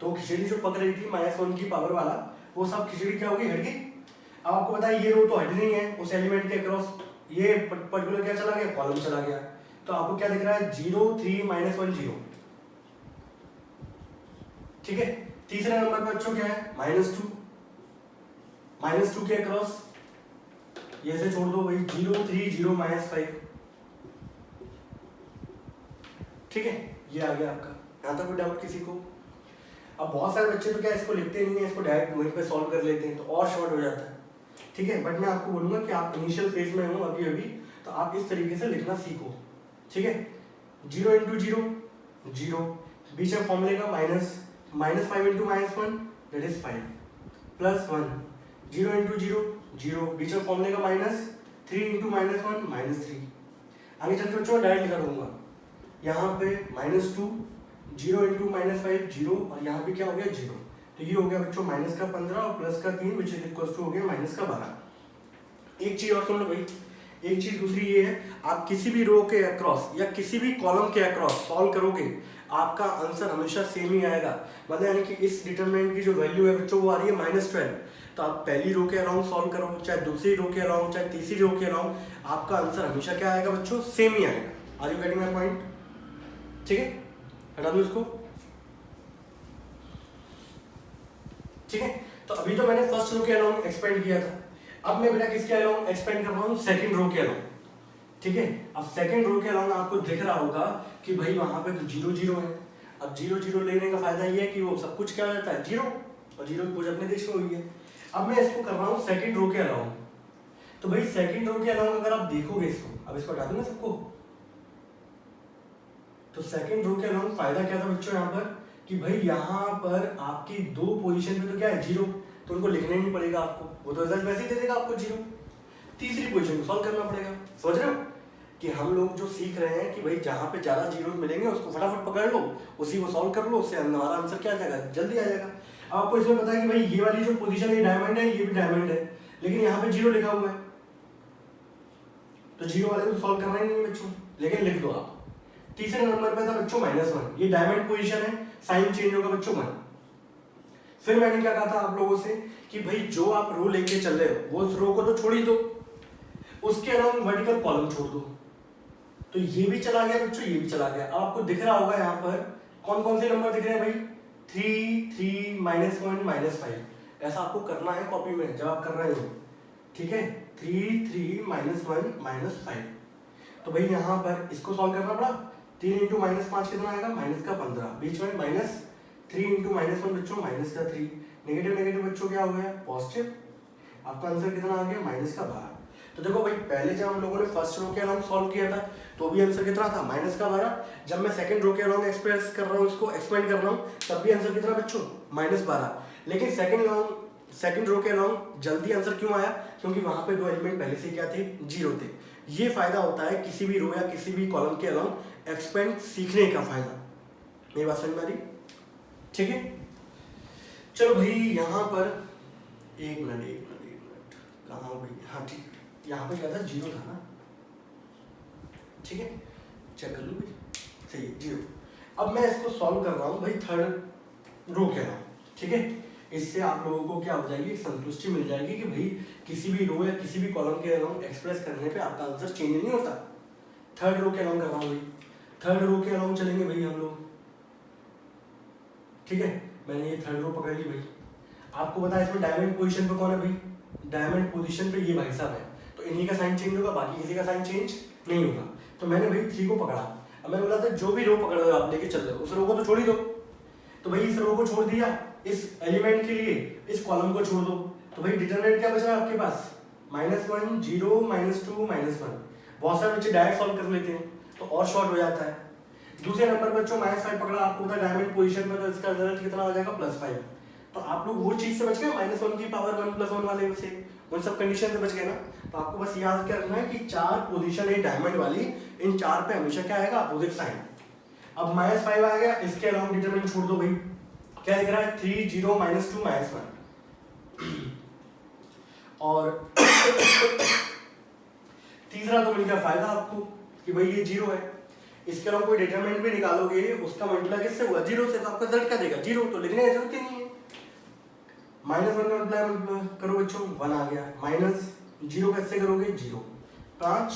तो खिचड़ी जो पक रही थी -1 की पावर वाला, वो सब खिचड़ी क्या होगी, हट गई। अब आपको पता है ये रो तो हट नहीं है, उस एलिमेंट के अक्रॉस ये पर्टिकुलर क्या चला गया, कॉलम चला गया। तो आपको क्या दिख रहा है, 0 3 -1 0, ठीक है। तीसरे नंबर पर बच्चों क्या है, -2 के अक्रॉस ये से छोड़ दो भाई, 0 3 0 -5, ठीक है। ये आ गया आपका, यहाँ तक कोई डाउट किसी को। अब बहुत सारे बच्चे तो क्या इसको लिखते नहीं है, इसको डायरेक्ट वहीं पे सॉल्व कर लेते हैं, तो और शॉर्ट हो जाता है, ठीक है। बट मैं आपको बोलूंगा कि आप इनिशियल फेज में हो अभी अभी, तो आप इस तरीके से लिखना सीखो, ठीक है। 0 × 0 0, बीच में फॉर्मूले का -5 × -1 दैट इज 5 +1, 0 × 0 0, बीच में फॉर्मूले का -3 × -1 -3। आगे चलते बच्चों डायरेक्ट करूंगा, यहाँ पे -2, 0 × -5 0, और यहाँ पे क्या हो गया 0। तो ये हो गया बच्चों -15 और +3 विच इज इक्वल टू हो गया -12। एक चीज और सुन लो भाई, एक चीज दूसरी ये है, आप किसी भी रो के अक्रॉस या किसी भी कॉलम के अक्रॉस सॉल्व करोगे, आपका आंसर हमेशा सेम ही आएगा। मतलब यानी कि इस डिटरमिनेंट की जो वैल्यू है बच्चों वो आ रही है -12, तो आप पहली रो के अराउंड सॉल्व करो, चाहे दूसरी रो के अराउंड, चाहे तीसरी रो के अराउंड, आपका आंसर हमेशा क्या आएगा बच्चों, सेम ही आएगा। Are you getting my point, ठीक है। हटा दो इसको, ठीक है। तो अभी तो मैंने फर्स्ट रो के अलाउंड एक्सपेंड किया था, अब मैं बेटा किसके अलाउंड एक्सपेंड कर रहा हूँ, सेकंड रो के अलाउंड, ठीक है। अब सेकंड रो के अलाउंड आपको दिख रहा होगा कि भाई वहां पे तो 0 0 है। अब 0 0 लेने का फायदा ये है कि वो सब कुछ क्या हो जाता है 0, और 0 की पूजा अपने देश में हुई है। अब मैं इसको कर रहा हूँ सेकंड रो के अलाउंड, तो भाई सेकंड रो के अलाउंड अगर आप देखोगे इसको, अब इसको हटा दूंगा सबको, तो सेकंड रो के अलाउंड फायदा क्या था बच्चों यहाँ पर, कि भाई यहाँ पर आपकी 2 पोजीशन पे तो क्या है 0, तो उनको लिखना ही नहीं पड़ेगा आपको, वो तो रिजल्ट वैसे ही दे देगा आपको 0। तीसरी पोजीशन को सॉल्व करना पड़ेगा। समझ रहे हो कि हम लोग जो सीख रहे हैं कि भाई जहाँ पे ज्यादा जीरो मिलेंगे उसको फटाफट पकड़ लो, उसी को सॉल्व कर लो, उससे हमारा आंसर क्या आ जाएगा, जल्दी आ जाएगा। अब आपको इसमें पता है कि भाई ये वाली जो पोजीशन है डायमंड है, ये भी डायमंड है, लेकिन यहाँ पे 0 लिखा हुआ है, तो 0 वाले को सॉल्व करना ही नहीं बच्चों, लेकिन लिख दो आप। तीसरे नंबर पे था बच्चों -1, ये डायमंड पोजीशन है, साइन चेंज होगा बच्चों 1। फिर मैंने क्या कहा था आप लोगों से कि भाई जो आप रो लेके चल रहे हो वो उस रो को तो छोड़ ही दो, उसके अलावा वर्टिकल कॉलम छोड़ दो। तो ये भी चला गया बच्चों, ये भी चला गया। अब आपको दिख रहा होगा यहाँ पर कौन कौन से नंबर दिख रहे हैं भाई, 3 3 -1 -5। ऐसा आपको करना है कॉपी में जब आप कर रहे हो, ठीक है। 3 3 -1 -5। तो भाई यहाँ पर इसको सॉल्व करना पड़ा, 3 × -5 कितना आएगा, -15, बीच में -3 × -1 बच्चों -3, नेगेटिव नेगेटिव बच्चों क्या हो गया पॉजिटिव। आपका आंसर कितना आ गया, -12। तो देखो भाई, पहले जब हम लोगों ने फर्स्ट रो के अलोंग सॉल्व किया था तो भी आंसर कितना था, -12। जब मैं सेकंड रो के अलोंग एक्सप्रेस कर रहा हूँ, इसको एक्सपेंड कर रहा हूँ, तब भी आंसर कितना बच्चों, -12। लेकिन सेकंड रो के अलोंग जल्दी आंसर क्यों आया, क्योंकि वहां पे दो एलिमेंट पहले से क्या थे, 0 थे। ये फायदा होता है किसी भी रो या किसी भी कॉलम के अलोंग एक्सपेंड सीखने का फायदा। मेरी बात समझ में आ रही, ठीक है। चलो भाई यहाँ पर एक मिनट कहाँ हो भाई, हाँ ठीक, यहाँ पे क्या था, 0 था ना, ठीक है, चेक कर लो भाई, सही है 0। अब मैं इसको सॉल्व कर रहा हूँ भाई थर्ड रो के अलोंग, ठीक है। इससे आप लोगों को क्या हो जाएगी, संतुष्टि मिल जाएगी कि भाई किसी भी रो या किसी भी कॉलम के अलोंग एक्सप्रेस करने पे आपका आंसर चेंज नहीं होता। थर्ड रो के अलोंग कर रहा हूँ भाई, थर्ड रो के अलोंग चलेंगे भाई हम लोग, ठीक है। मैंने ये थर्ड रो पकड़ ली भाई। आपको पता है इसमें डायमंड पोजीशन पे कौन है भाई, डायमंड पोजीशन पे ये भाई साहब है, तो इन्हीं का साइन चेंज होगा, बाकी किसी का साइन चेंज नहीं होगा। तो मैंने भाई 3 को पकड़ा। अब मैंने बोला था जो भी रो पकड़ रहे हो आप लेके चल रहे हो, उस रो को तो छोड़ ही दो। तो भाई इस रो को छोड़ दिया, इस एलिमेंट के लिए इस कॉलम को छोड़ दो, तो भाई डिटरमिनेंट क्या बच रहा है आपके पास, -1 0 -2 -1। बहुत सारे बच्चे डायरेक्ट सॉल्व कर लेते हैं तो और शॉर्ट हो जाता है। दूसरे नंबर पर बच्चों -5 पकड़ा, आपको पता है डायमंड पोजीशन पर, तो इसका रिजल्ट कितना हो जाएगा, +5। तो आप लोग वो चीज से बच गए, -1 की पावर 1 + 1 वाले से, उन सब कंडीशन से बच गए ना। तो आपको बस याद क्या रखना है कि 4 पोजीशन है डायमंड वाली, इन 4 पे हमेशा क्या आएगा, अपोजिट साइन। अब -5 आ गया, इसके अलावा डिटरमिनेंट छोड़ दो भाई, क्या दिख रहा है, 3 0 -2 -1। और तीसरा तो मिल गया फायदा आपको कि भाई ये 0 है, इसके अलावा कोई डिटरमिनेंट भी निकालोगे उसका मल्टीप्लाई किससे हुआ, 0 से, तो आपका रिजल्ट क्या देगा, 0। तो लिखने की जरूरत ही नहीं है, -1 मल्टीप्लाई करो बच्चों, 1 आ गया, -0 कैसे करोगे, 0 5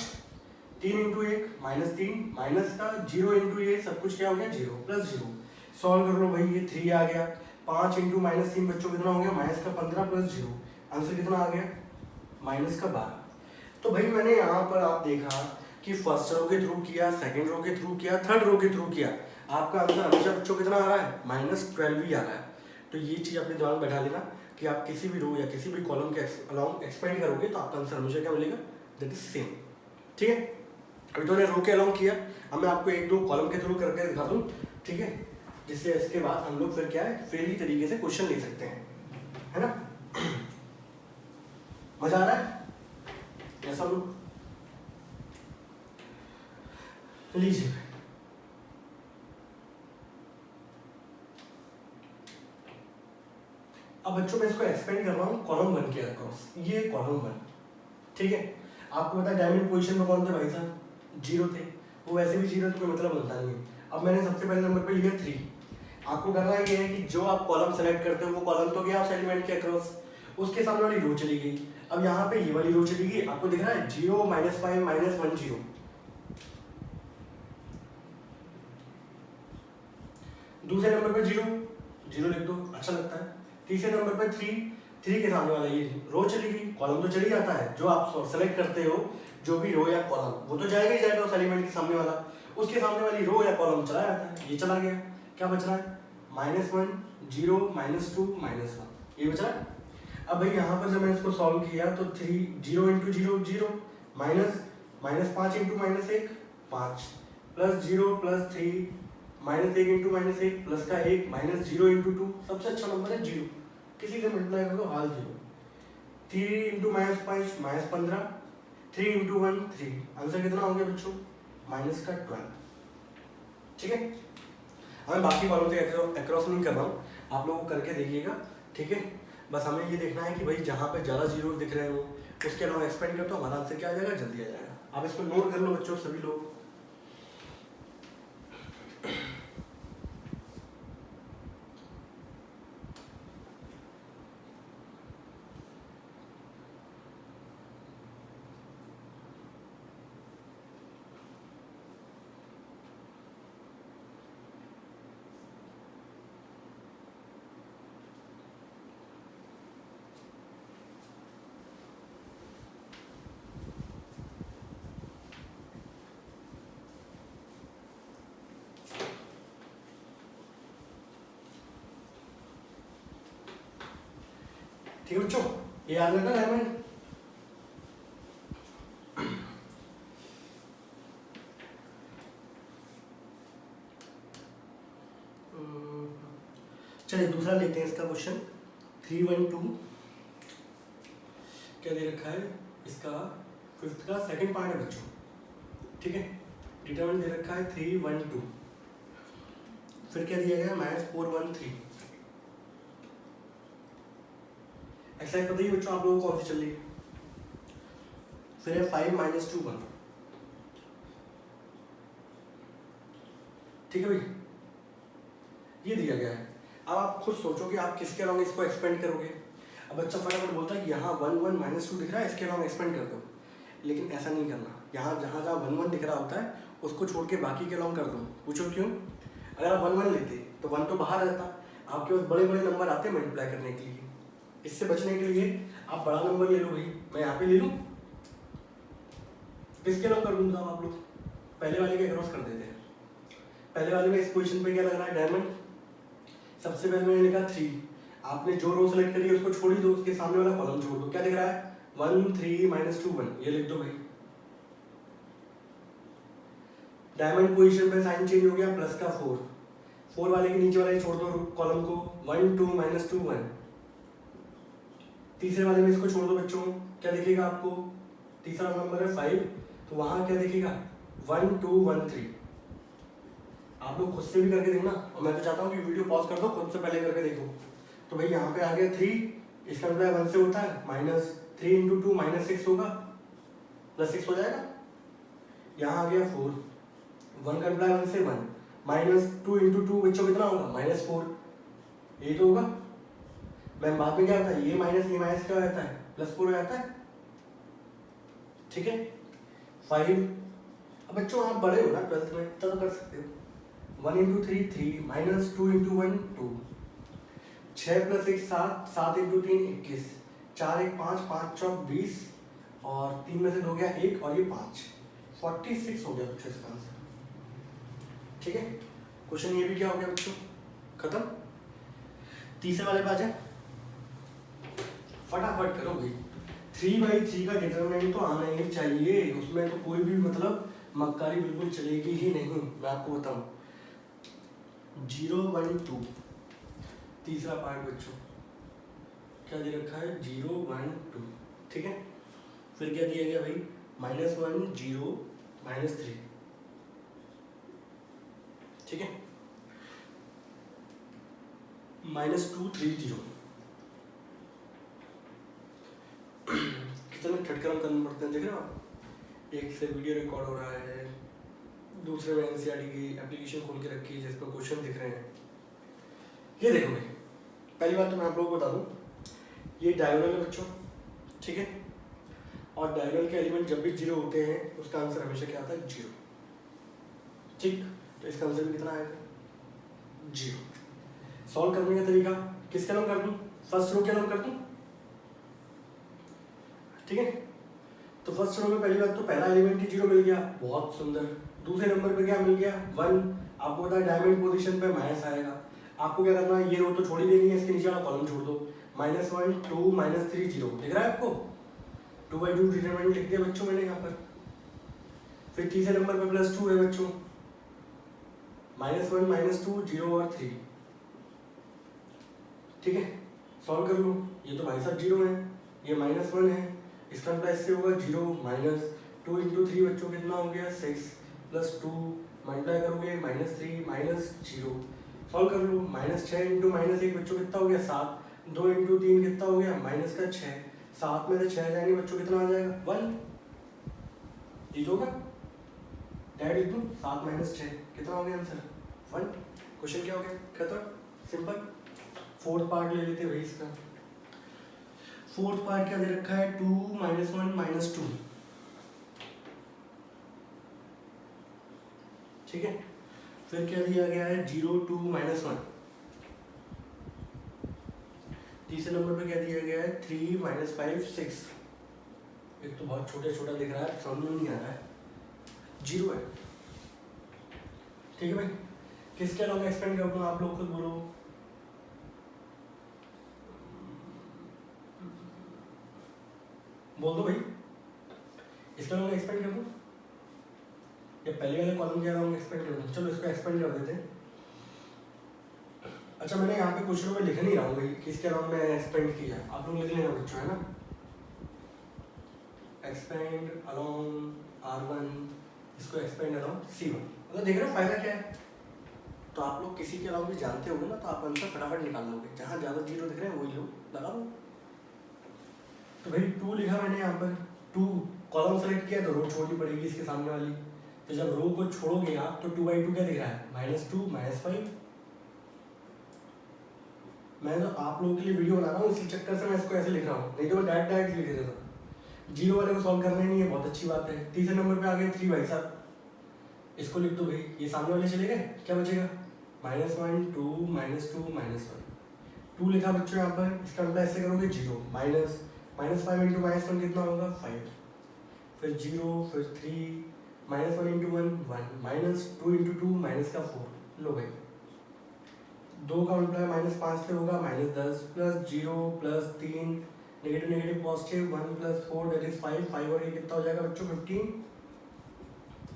3 × 1 -3 माइनस का 0 × ये सब कुछ क्या हो गया, 0 +0। सॉल्व कर लो भाई, ये 3 आ गया, 5 × -3 बच्चों कितना हो गया, -15 +0, आंसर कितना आ गया, -12। तो भाई मैंने यहाँ पर आप देखा कि फर्स्ट रो के थ्रू किया, सेकंड रो के थ्रू किया, थर्ड रो के थ्रू किया, आपका आंसर हमेशा बच्चों कितना आ रहा है, -12 ही आ रहा है। तो ये चीज़ अपने दिमाग में बैठा लेना कि आप किसी भी रो या किसी भी कॉलम के अलोंग एक्सपेंड करोगे तो आपका आंसर हमेशा क्या मिलेगा, दैट इज सेम, ठीक है। अभी तो रो के अलोंग किया, अब मैं आपको 1-2 कॉलम के थ्रू करके दिखा दूँ, ठीक है, जिससे इसके बाद हम लोग फिर क्या है, फ्रीली तरीके से क्वेश्चन ले सकते हैं, है ना। मजा आ रहा है ऐसा लोग, लीजिए अब बच्चों मैं इसको एक्सपेंड कर रहा हूँ कॉलम 1 के अक्रॉस, ये कॉलम 1, ठीक है। आपको पता है डायमंड पोजीशन में कौन थे भाई साहब, 0 थे, वो वैसे भी 0 तो कोई मतलब बनता नहीं है। अब मैंने सबसे पहले नंबर पे लिया 3। आपको करना ये है कि जो आप कॉलम सेलेक्ट करते हो वो कॉलम तो गया उस एलिमेंट के अक्रॉस, उसके सामने वाली रो चली गई। अब यहाँ पे ये वाली रो चली गई, आपको दिख रहा है 0 -5 -1 0। दूसरे नंबर पे 0 0 लिख दो, अच्छा लगता है। तीसरे नंबर पे 3 के सामने वाला ये रो चली गई, कॉलम तो चली जाता है, जो आप सेलेक्ट करते हो जो भी रो या कॉलम वो तो जाएगा ही जाएगा उस एलिमेंट के सामने वाला, उसके सामने वाली रो या कॉलम चला जाता है, ये चला गया, क्या बच रहा है, -1 0 -2 -1, ये बच रहा है। अब भाई यहाँ पर जब मैंने इसको सॉल्व किया तो 3 0 × 0 0 -5 × -1 5 +0 +3 -1 × -1 प्लस का 1 -0 × 2, सबसे अच्छा नंबर है 0, किसी से मल्टीप्लाई करो हाल 0। 3 × -5 -15, 3 × 1 3, आंसर कितना हो गया बच्चों, -12, ठीक है। हमें बाकी कॉलम से अक्रॉस नहीं कर रहा हूँ, आप लोग करके देखिएगा, ठीक है। बस हमें ये देखना है कि भाई जहाँ पे ज़्यादा जीरो दिख रहे हो उसके अलावा एक्सपेंड करते हो, हमारा आंसर क्या आ जाएगा, जल्दी आ जाएगा। आप इसको नोट कर लो बच्चों सभी लोग। ठीक है बच्चों, ये याद रखना डायमंड। चलिए दूसरा लेते हैं इसका क्वेश्चन 312 क्या दे रखा है इसका फिफ्थ का सेकंड पार्ट है बच्चों, ठीक है। डिटरमिनेंट दे रखा है 312, फिर क्या दिया गया -413। एक्सरसाइज बताइए बच्चों आप लोगों को कौन सी चल रही है। फिर है 5 - 2 1, ठीक है भाई, ये दिया गया है। अब आप खुद सोचो कि आप किसके अलावा इसको एक्सपेंड करोगे। अब बच्चा फटाफट बोलता है कि यहाँ 1 1 -2 दिख रहा है, इसके अलावा एक्सपेंड कर दो, लेकिन ऐसा नहीं करना। यहाँ जहाँ जहाँ 1 1 दिख रहा होता है उसको छोड़ के बाकी के अलावा कर दो। पूछो क्यों? अगर आप 1 1 लेते तो 1 तो बाहर रहता, आपके पास बड़े बड़े नंबर आते मल्टीप्लाई करने के लिए। इससे बचने के लिए आप बड़ा नंबर ले लो भाई, मैं यहाँ पे ले लूँ, किसके अलावा कर दूँगा आप लोग, पहले वाले के क्रॉस कर देते हैं। पहले वाले में इस पोजीशन पे क्या लग रहा है डायमंड, सबसे पहले मैंने लिखा 3, आपने जो रो सेलेक्ट करी है उसको छोड़ ही दो, उसके सामने वाला कॉलम छोड़ दो, क्या दिख रहा है 1 3 - 2 1, ये लिख दो भाई। डायमंड पोजीशन पे साइन चेंज हो गया, प्लस का 4, 4 वाले के नीचे वाला ही छोड़ दो कॉलम को, 1 2 - 2 1। तीसरे वाले में इसको छोड़ दो बच्चों, क्या दिखेगा आपको, तीसरा नंबर है 5, तो वहां क्या दिखेगा 1 2 1 3। आप लोग खुद से भी करके देखना, और मैं तो चाहता हूँ कि वीडियो पॉज कर दो, खुद से पहले करके देखो। तो भाई यहाँ पे आ गया 3, इसका मतलब 1 से होता है, -3 × 2 -6 होगा, +6 हो जाएगा। यहाँ आ गया 4, 1 का मतलब 1 से 1, -2 × 2 बच्चों कितना होगा -4, ये तो होगा। मैं बाद में क्या होता है, ये माइनस क्या हो जाता है +4 हो जाता है, ठीक है। 5, अब बच्चों आप बड़े हो ना 12th में, तब तो कर सकते हो। 1 × 3 3, -2 × 1 2, 6 + 1 7, 7 × 3 21, 4 1 5, 5 4 20, और 3 में से 2 गया 1 और ये 5, 46 हो गया बच्चों इसका आंसर, ठीक है। क्वेश्चन ये भी क्या हो गया बच्चों, खत्म। तीसरे वाले पे आ जाए, फटाफट करो भाई। 3/3 का डिटरमिनेंट तो आना ही चाहिए, उसमें तो कोई भी मतलब मक्कारी बिल्कुल चलेगी ही नहीं, मैं आपको बताऊं। 0 1 2, तीसरा पार्ट बच्चों क्या दे रखा है 0 1 2, ठीक है। फिर क्या दिया गया भाई -1 0 -3, ठीक है। -2 3 0, कितने ठटकरम करने पड़ते हैं, देख रहे हो आप। एक से वीडियो रिकॉर्ड हो रहा है, दूसरे में एनसीईआरटी की एप्लीकेशन खोल के रखी है जिसमें क्वेश्चन दिख रहे हैं। ये देखो भाई, पहली बात तो मैं आप लोगों को बता दूं, ये डायगोनल है बच्चों, ठीक है। और डायगोनल के एलिमेंट जब भी 0 होते हैं उसका आंसर हमेशा क्या आता है 0, ठीक। तो इसका आंसर भी कितना आएगा 0। सॉल्व करने का तरीका किसके नाम कर दूं, फर्स्ट रो के नाम कर दूं, ठीक है। तो फर्स्ट रो में पहली बात तो पहला एलिमेंट ही 0 मिल गया, बहुत सुंदर। दूसरे नंबर पे क्या मिल गया 1, आपको पता है डायमंड पोजीशन पे माइनस आएगा, आपको क्या करना है, ये रो तो छोड़ ही देनी है, इसके नीचे वाला कॉलम छोड़ दो, -1 2 -3 0, दिख रहा है आपको। 2/2 डिटरमिनेंट लिख दिया बच्चों मैंने यहाँ पर। फिर तीसरे नंबर पे +2 है बच्चों, -1 -2 0 और 3, ठीक है। सॉल्व कर लो, ये तो भाई साहब 0 है, ये -1 है, इसका मतलब इससे होगा 0 -2 × 3 बच्चों कितना हो गया 6, +2 मल्टीप्लाई करोगे -3 -0, सॉल्व कर लो। -6 × -1 बच्चों कितना हो गया 7, 2 × 3 कितना हो गया -6, 7 में से 6 जाएंगे बच्चों कितना आ जाएगा 1, ये होगा डायरेक्ट लिख दूं 7 - 6 कितना हो गया आंसर 1। क्वेश्चन क्या हो गया खत्म, सिंपल। फोर्थ पार्ट ले लेते हैं भाई इसका। फोर्थ पार्ट क्या दे रखा है 2 -1 -2, ठीक है। फिर क्या दिया गया है 0 2 -1, तीसरे नंबर पे क्या दिया गया है 3 -5 6, एक तो बहुत छोटा छोटा दिख रहा है, समझ में नहीं आ रहा है, 0 है, ठीक है भाई। किसके अलावा एक्सपेंड कर दूं, आप लोग खुद बोलो। बोल दो भाई, इसके अलावा एक्सपेंड कर दूं या पहले वाले कॉलम के अलावा एक्सपेंड कर दूं। चलो इसको एक्सपेंड कर देते हैं। अच्छा मैंने यहाँ पे क्वेश्चन में लिख नहीं रहा हूँ भाई किसके अलावा मैं एक्सपेंड किया, आप लोग लिख लेना बच्चों, है ना। एक्सपेंड अलोंग R1, इसको एक्सपेंड अलोंग C1। मतलब देख रहे हो फायदा क्या है। तो आप लोग किसी के अलावा भी जानते होंगे ना, तो आप आंसर फटाफट निकाल लोगे, जहाँ ज़्यादा जीरो दिख रहे हैं वही लो लगा लो। तो भाई 2 लिखा मैंने यहाँ पर, 2 कॉलम सेलेक्ट किया तो रो छोड़नी पड़ेगी इसके सामने वाली। तो जब रो को छोड़ोगे आप तो 2/2 क्या दिख रहा है, -2 -5। मैं तो आप लोगों के लिए वीडियो बना रहा हूँ, इसी चक्कर से मैं इसको ऐसे लिख रहा हूँ, नहीं तो मैं डायरेक्ट लिख देता था। जीरो वाले को सॉल्व करना ही नहीं है, बहुत अच्छी बात है। तीसरे नंबर पे आ गए 3 भाई साहब, इसको लिख दो भाई, ये सामने वाले चले गए, क्या बचेगा -1 2 -2 -1। 2 लिखा बच्चों यहाँ पर, इसका मतलब ऐसे करोगे 0 -5 × -1 कितना होगा 5, फिर 0 फिर 3 -1 × 1 1 -2 × 2 -4। लो भाई 2 का मल्टीप्लाई -5 से होगा -10 + 0 + 3 negative negative positive 1 + 4 that is 5 5 और ये कितना हो जाएगा बच्चों 15।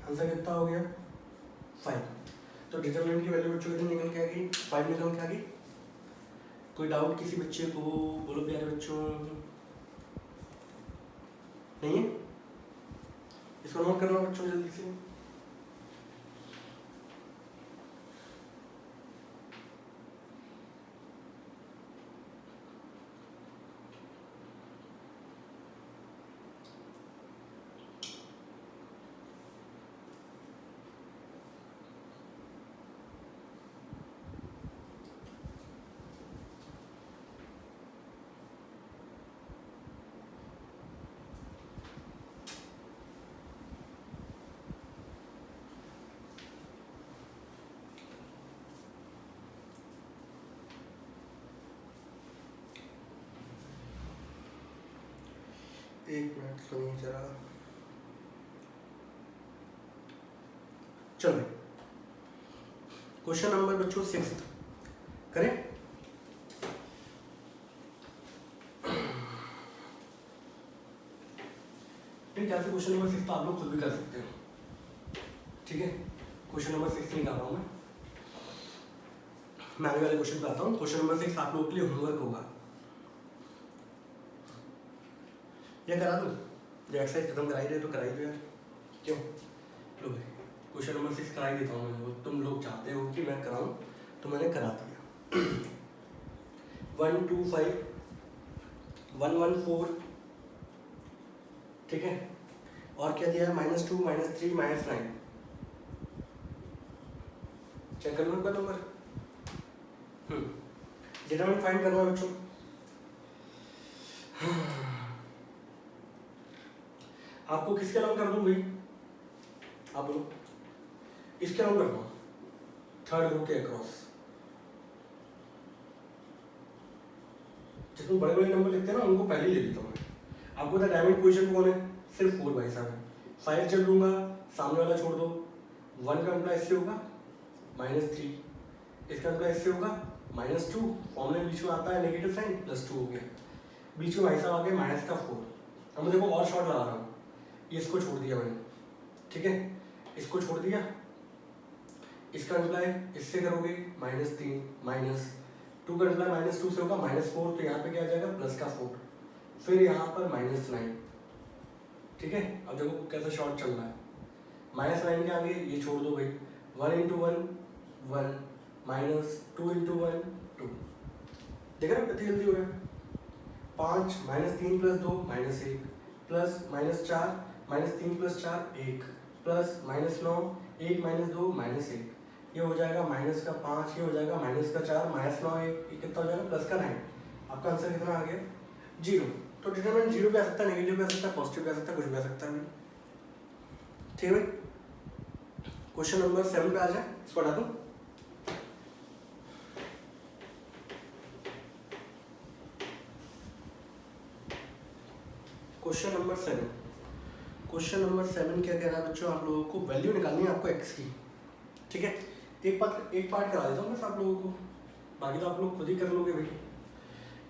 आंसर कितना हो गया 5। तो डिटरमिनेंट की वैल्यू बच्चों कितनी निकल के आ गई, 5 निकल के आ गई। कोई डाउट किसी बच्चे को, बोलो प्यारे बच्चों, नहीं है। इसको नोट करना बच्चों जल्दी से। एक मिनट सुनिए जरा, चलो क्वेश्चन नंबर बच्चों 6 करें। ठीक है, क्वेश्चन नंबर 6 तो आप लोग खुद भी कर सकते हो, ठीक है। क्वेश्चन नंबर 6 नहीं कर रहा हूँ मैं आगे वाले क्वेश्चन पे आता हूँ। क्वेश्चन नंबर 6 आप लोगों के लिए होमवर्क होगा, ये करा दूँ, जो एक्सरसाइज खत्म कराई दे तो कराई दो यार, क्यों। लो भाई क्वेश्चन नंबर 6 कराई देता हूँ मैं, तुम लोग चाहते हो कि मैं कराऊँ तो मैंने करा दिया। 1 2 5 1 1 4, ठीक है। और क्या दिया है -2 -3 -9, चेक कर लो इनका नंबर। डिटरमिनेंट फाइंड करना है बच्चों। आपको किसके अलावा कर दूं भाई, आप बोलो, इसके अलावा कर दूं, थर्ड रो के अक्रॉस। जितने बड़े बड़े नंबर लिखते हैं ना उनको पहले ले लेता हूँ मैं। आपको पता डायमंड पोजीशन कौन है, सिर्फ 4 भाई साहब है। 5 चल लूंगा, सामने वाला छोड़ दो, 1 का मतलब इससे होगा -3, इसका मतलब इससे होगा -2, फॉर्मूले बीच में आता है नेगेटिव साइन, +2 हो गया, बीच में भाई साहब आ गया -4। अब मैं देखो और शॉर्ट लगा रहा हूँ, इसको छोड़ दिया मैंने, ठीक है, इसको छोड़ दिया, इसका मल्टीप्लाई इससे करोगे -3 -2 का मल्टीप्लाई -2 से होगा -4, तो यहाँ पे क्या आ जाएगा +4, फिर यहाँ पर -9, ठीक है। अब देखो कैसा शॉर्ट चल रहा है, -9 के आगे ये छोड़ दो भाई, 1 × 1 1 -2 × 1 2, देख रहे हो कितनी जल्दी हो रहा है। 5 -3 + 2 -1 प्लस -4 -3 + 4 1 प्लस -9 1 -2 -1, ये हो जाएगा -5, ये हो जाएगा -4 -9 1, ये कितना हो जाएगा +9। आपका आंसर कितना आ गया 0। तो डिटरमिनेंट 0 पे आ सकता है, नेगेटिव पे आ सकता है, पॉजिटिव पे आ सकता है, कुछ भी आ सकता है। ठीक है भाई, क्वेश्चन नंबर 7 पे आ जाए, इसको हटा दूं। क्वेश्चन नंबर 7, क्वेश्चन नंबर 7 क्या कह रहा है बच्चों, आप लोगों को वैल्यू निकालनी है आपको x की, ठीक है। एक पार्ट करा देता हूँ बस आप लोगों को, बाकी तो आप लोग खुद ही कर लोगे भाई।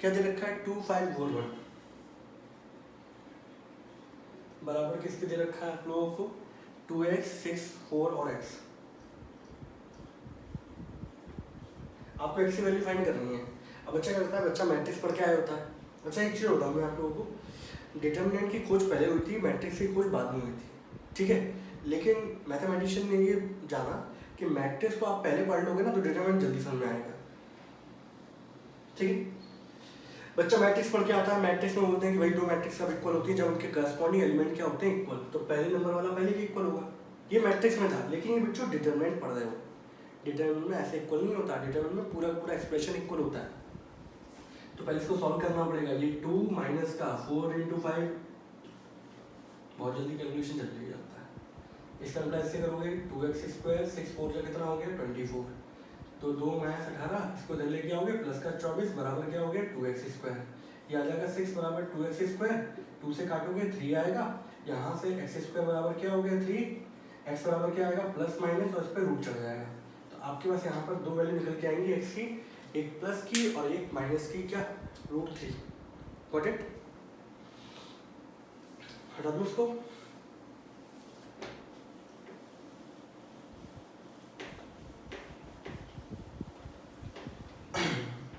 क्या दे रखा है 2 5 4 1 बराबर किसके दे रखा है आप लोगों को 2x 6 4 और x। आपको एक्स की वैल्यू फाइंड करनी है। अब बच्चा क्या करता है, बच्चा मैट्रिक्स पढ़ के आया होता है। अच्छा एक चीज़ बताऊँ मैं आप लोगों को, डिटर्मिनेंट की खोज पहले हुई थी, मैट्रिक्स की खोज बाद में हुई थी, ठीक है। लेकिन मैथमेटिशियन ने ये जाना कि मैट्रिक्स को आप पहले पढ़ लोगे ना तो डिटर्मिनेंट जल्दी समझ में आएगा, ठीक है। बच्चा मैट्रिक्स पढ़ के आता है, मैट्रिक्स में बोलते हैं कि भाई दो मैट्रिक्स सब इक्वल होती है जब उनके करस्पॉन्डिंग एलिमेंट क्या होते हैं, इक्वल, तो पहले नंबर वाला पहले के इक्वल होगा। ये मैट्रिक्स में था, लेकिन ये बच्चों डिटरमिनेंट पढ़ रहे हो, डिटरमिनेंट में ऐसे इक्वल नहीं होता, डिटरमिनेंट में पूरा पूरा एक्सप्रेशन इक्वल होता है। तो पहले इसको सॉल्व करना पड़ेगा। ये 2 माइनस का 4 इंटू 5, बहुत जल्दी कैलकुलेशन जल्दी जाता है। इसका मतलब ऐसे करोगे 2x स्क्वायर, 6 4 जा कितना हो गया 24, तो 2 माइनस 18, इसको इधर लेके आओगे प्लस का 24 बराबर क्या हो गया 2x स्क्वायर। ये आ जाएगा 6 बराबर 2x स्क्वायर, 2 से काटोगे 3 आएगा, यहाँ से x स्क्वायर बराबर क्या हो गया 3, x बराबर क्या आएगा प्लस माइनस और इस पर रूट चढ़ जाएगा। तो आपके पास यहाँ पर दो वैल्यू निकल के आएंगी x की, एक प्लस की और एक माइनस की, क्या √3। Got it? हटा दूँ उसको।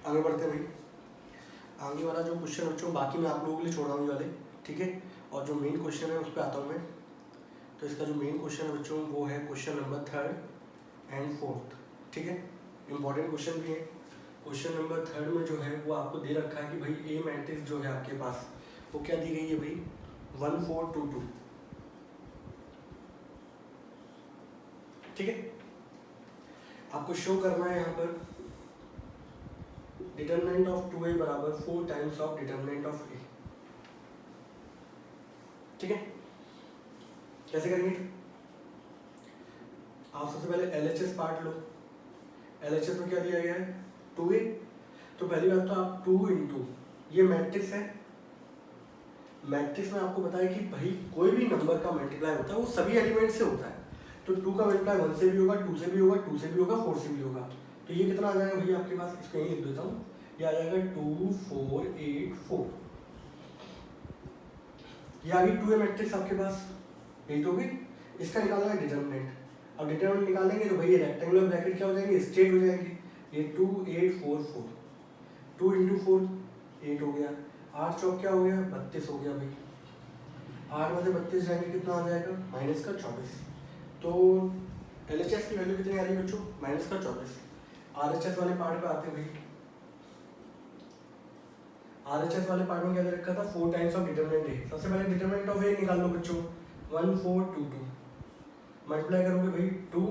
आगे बढ़ते हैं भाई। आगे वाला जो क्वेश्चन बच्चों बाकी मैं आप लोगों के लिए छोड़ रहा हूँ ये वाले, ठीक है। और जो मेन क्वेश्चन है उस पर आता हूँ मैं। तो इसका जो मेन क्वेश्चन है बच्चों वो है क्वेश्चन नंबर 3 एंड 4, ठीक है। इंपॉर्टेंट क्वेश्चन भी है। क्वेश्चन नंबर 3 में जो है वो आपको दे रखा है कि भाई ए मैट्रिक्स जो है आपके पास वो क्या दी गई है भाई 1 4 2 2, ठीक है। आपको शो करना है यहाँ पर डिटरमिनेंट ऑफ 2a बराबर 4 times of determinant of a, ठीक है। कैसे करेंगे? आप सबसे पहले LHS पार्ट लो। LHS में क्या दिया गया है 2a, तो पहली बात तो आप 2 इंटू ये मैट्रिक्स है। मैट्रिक्स में आपको बताया कि भाई कोई भी नंबर का मल्टीप्लाई होता है वो सभी एलिमेंट से होता है। तो 2 का मल्टीप्लाई 1 से भी होगा, 2 से भी होगा, 2 से भी होगा, 4 से भी होगा। तो ये कितना आ जाएगा भैया आपके पास, इसको यही लिख देता हूँ, ये आ जाएगा 2 4 8 4। ये आ गई 2a मैट्रिक्स आपके पास, यही तो होगी। इसका निकालना है डिटरमिनेंट। अब डिटरमिनेंट निकालेंगे तो भाई ये रेक्टेंगुलर ब्रैकेट क्या हो जाएंगे, स्ट्रेट हो जाएंगे। ये 2 8 4 4, 2 इंटू 4 8 हो गया, 8 चौक क्या हो गया 32 हो गया भाई। 8 में से 32 जाएंगे कितना आ जाएगा माइनस का 24। तो LHS की वैल्यू कितनी आ रही है बच्चों माइनस का 24। RHS वाले पार्ट पे आते हैं भाई। RHS वाले पार्ट में क्या दे रखा था 4 टाइम्स ऑफ डिटरमिनेंट ए। सबसे पहले डिटरमिनेंट ऑफ ए निकाल लो बच्चों, 1 4 2 2 मल्टीप्लाई करोगे भाई 2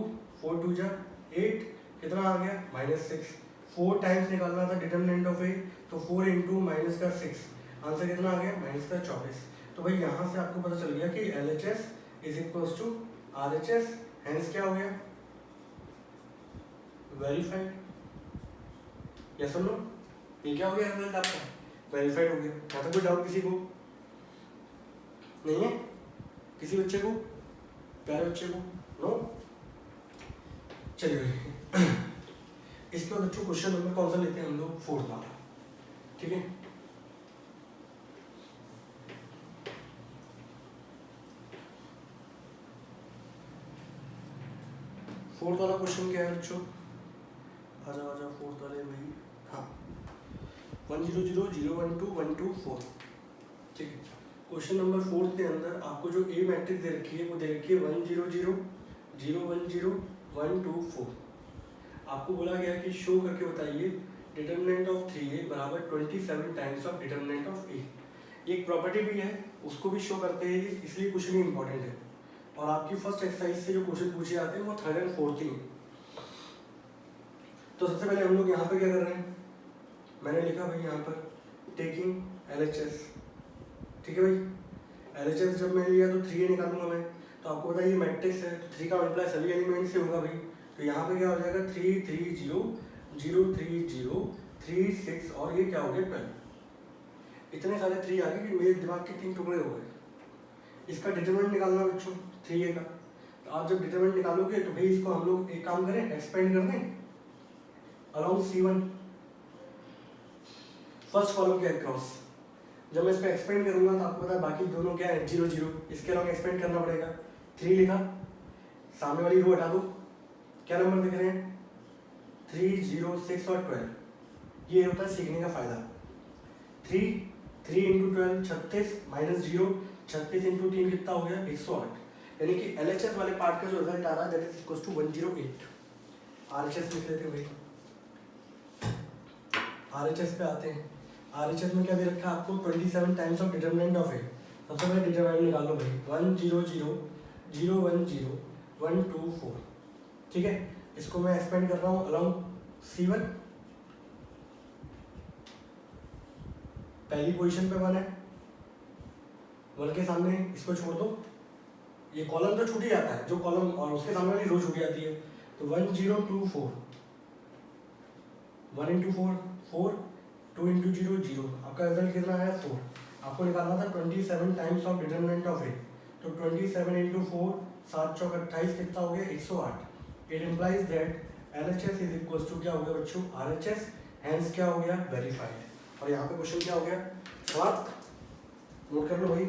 4 2 जा 8, कितना आ गया -6। 4 टाइम्स निकालना था डिटरमिनेंट ऑफ ए, तो 4 इंटू माइनस का 6, आंसर कितना आ गया माइनस का 24। तो भाई यहाँ से आपको पता चल गया कि LHS is equals to RHS, hence क्या हो गया वेरीफाइड। यस और नो? ये क्या हो गया रिजल्ट आपका वेरीफाइड हो गया। क्या था कोई डाउट किसी को? नहीं है किसी बच्चे को, प्यारे बच्चे को? नो? चलिए इसके बाद बच्चों क्वेश्चन नंबर कौन सा लेते हैं हम लोग 4 वाला, ठीक है। फोर्थ वाला क्वेश्चन क्या है बच्चों, आजा आजा फोर्थ वाले भाई, हाँ 1 0 0 0 1 2 1 2 4, ठीक है। क्वेश्चन नंबर 4 के अंदर आपको जो ए मैट्रिक्स दे रखी है वो दे रखी है 1 0 0 0 1 0 1 2 4। आपको बोला गया कि शो करके बताइए डिटरमिनेंट ऑफ 3a बराबर 27 times of determinant of a। एक प्रॉपर्टी भी है उसको भी शो करते हैं, इसलिए क्वेश्चन ही इंपॉर्टेंट है। और आपकी फर्स्ट एक्सरसाइज से जो क्वेश्चन पूछे जाते हैं वो 3rd एंड 4th ही। तो सबसे पहले हम लोग यहाँ पर क्या कर रहे हैं, मैंने लिखा भाई यहाँ पर टेकिंग LHS, ठीक है भाई। LHS जब मैंने लिया तो 3a निकालूंगा मैं, तो आपको पता है ये मैट्रिक्स है तो 3 का मल्टीप्लाई सभी एलिमेंट से होगा भाई। तो यहाँ पे क्या हो जाएगा 3 3 0 0 3 0 3 6 और ये क्या हो गया 12। इतने सारे 3 आ गए कि मेरे दिमाग के 3 टुकड़े हो गए। इसका डिटरमिनेंट निकालना बच्चों 3a का। तो आप जब डिटरमिनेंट निकालोगे तो भाई इसको हम लोग एक काम करें एक्सपेंड कर दें अराउंड C1 फर्स्ट कॉलम के अक्रॉस। जब मैं इसको एक्सपेंड करूंगा तो आपको पता है बाकी दोनों क्या है 0 0, इसके अलावा एक्सपेंड करना पड़ेगा। 3 लिखा, सामने वाली रो हटा दो, क्या नंबर दिख रहे हैं 3, 0, 6 और 12, ये होता है सीखने का फायदा। 3 इंटू 12 36 माइनस 0, 36 इंटू 3 कितना हो गया 108, यानी कि LHS वाले पार्ट का जो रिजल्ट आ रहा है that is equal to 108। RHS लिख लेते हैं भाई। RHS पे आते हैं। RHS में क्या दे रखा है आपको 27 टाइम्स ऑफ डिटरमिनेंट ऑफ ए। सबसे पहले डिटरमिनेंट निकाल लो भाई 1 0 0 0 1 0 1 2 4, ठीक है। इसको मैं एक्सपेंड कर रहा हूँ अलोंग C1, पहली पोजीशन पे 1 है, 1 के सामने इसको छोड़ दो, ये कॉलम तो छूट ही जाता है, जो कॉलम और उसके सामने वाली रो छूट जाती है, तो 1 0 2 4, 1 इंटू 4 4, 2 इंटू 0 0, आपका रिजल्ट कितना आया 4। आपको निकालना था 27 टाइम्स ऑफ डिटरमिनेंट ऑफ ए, तो 27 इंटू 4 7 चौक 28 कितना हो गया 108। It implies that LHS is equal to क्या हो गया बच्चों RHS, हैंस क्या हो गया वेरीफाइड। और यहाँ पे क्वेश्चन क्या हो गया समाप्त, नोट कर लो भाई।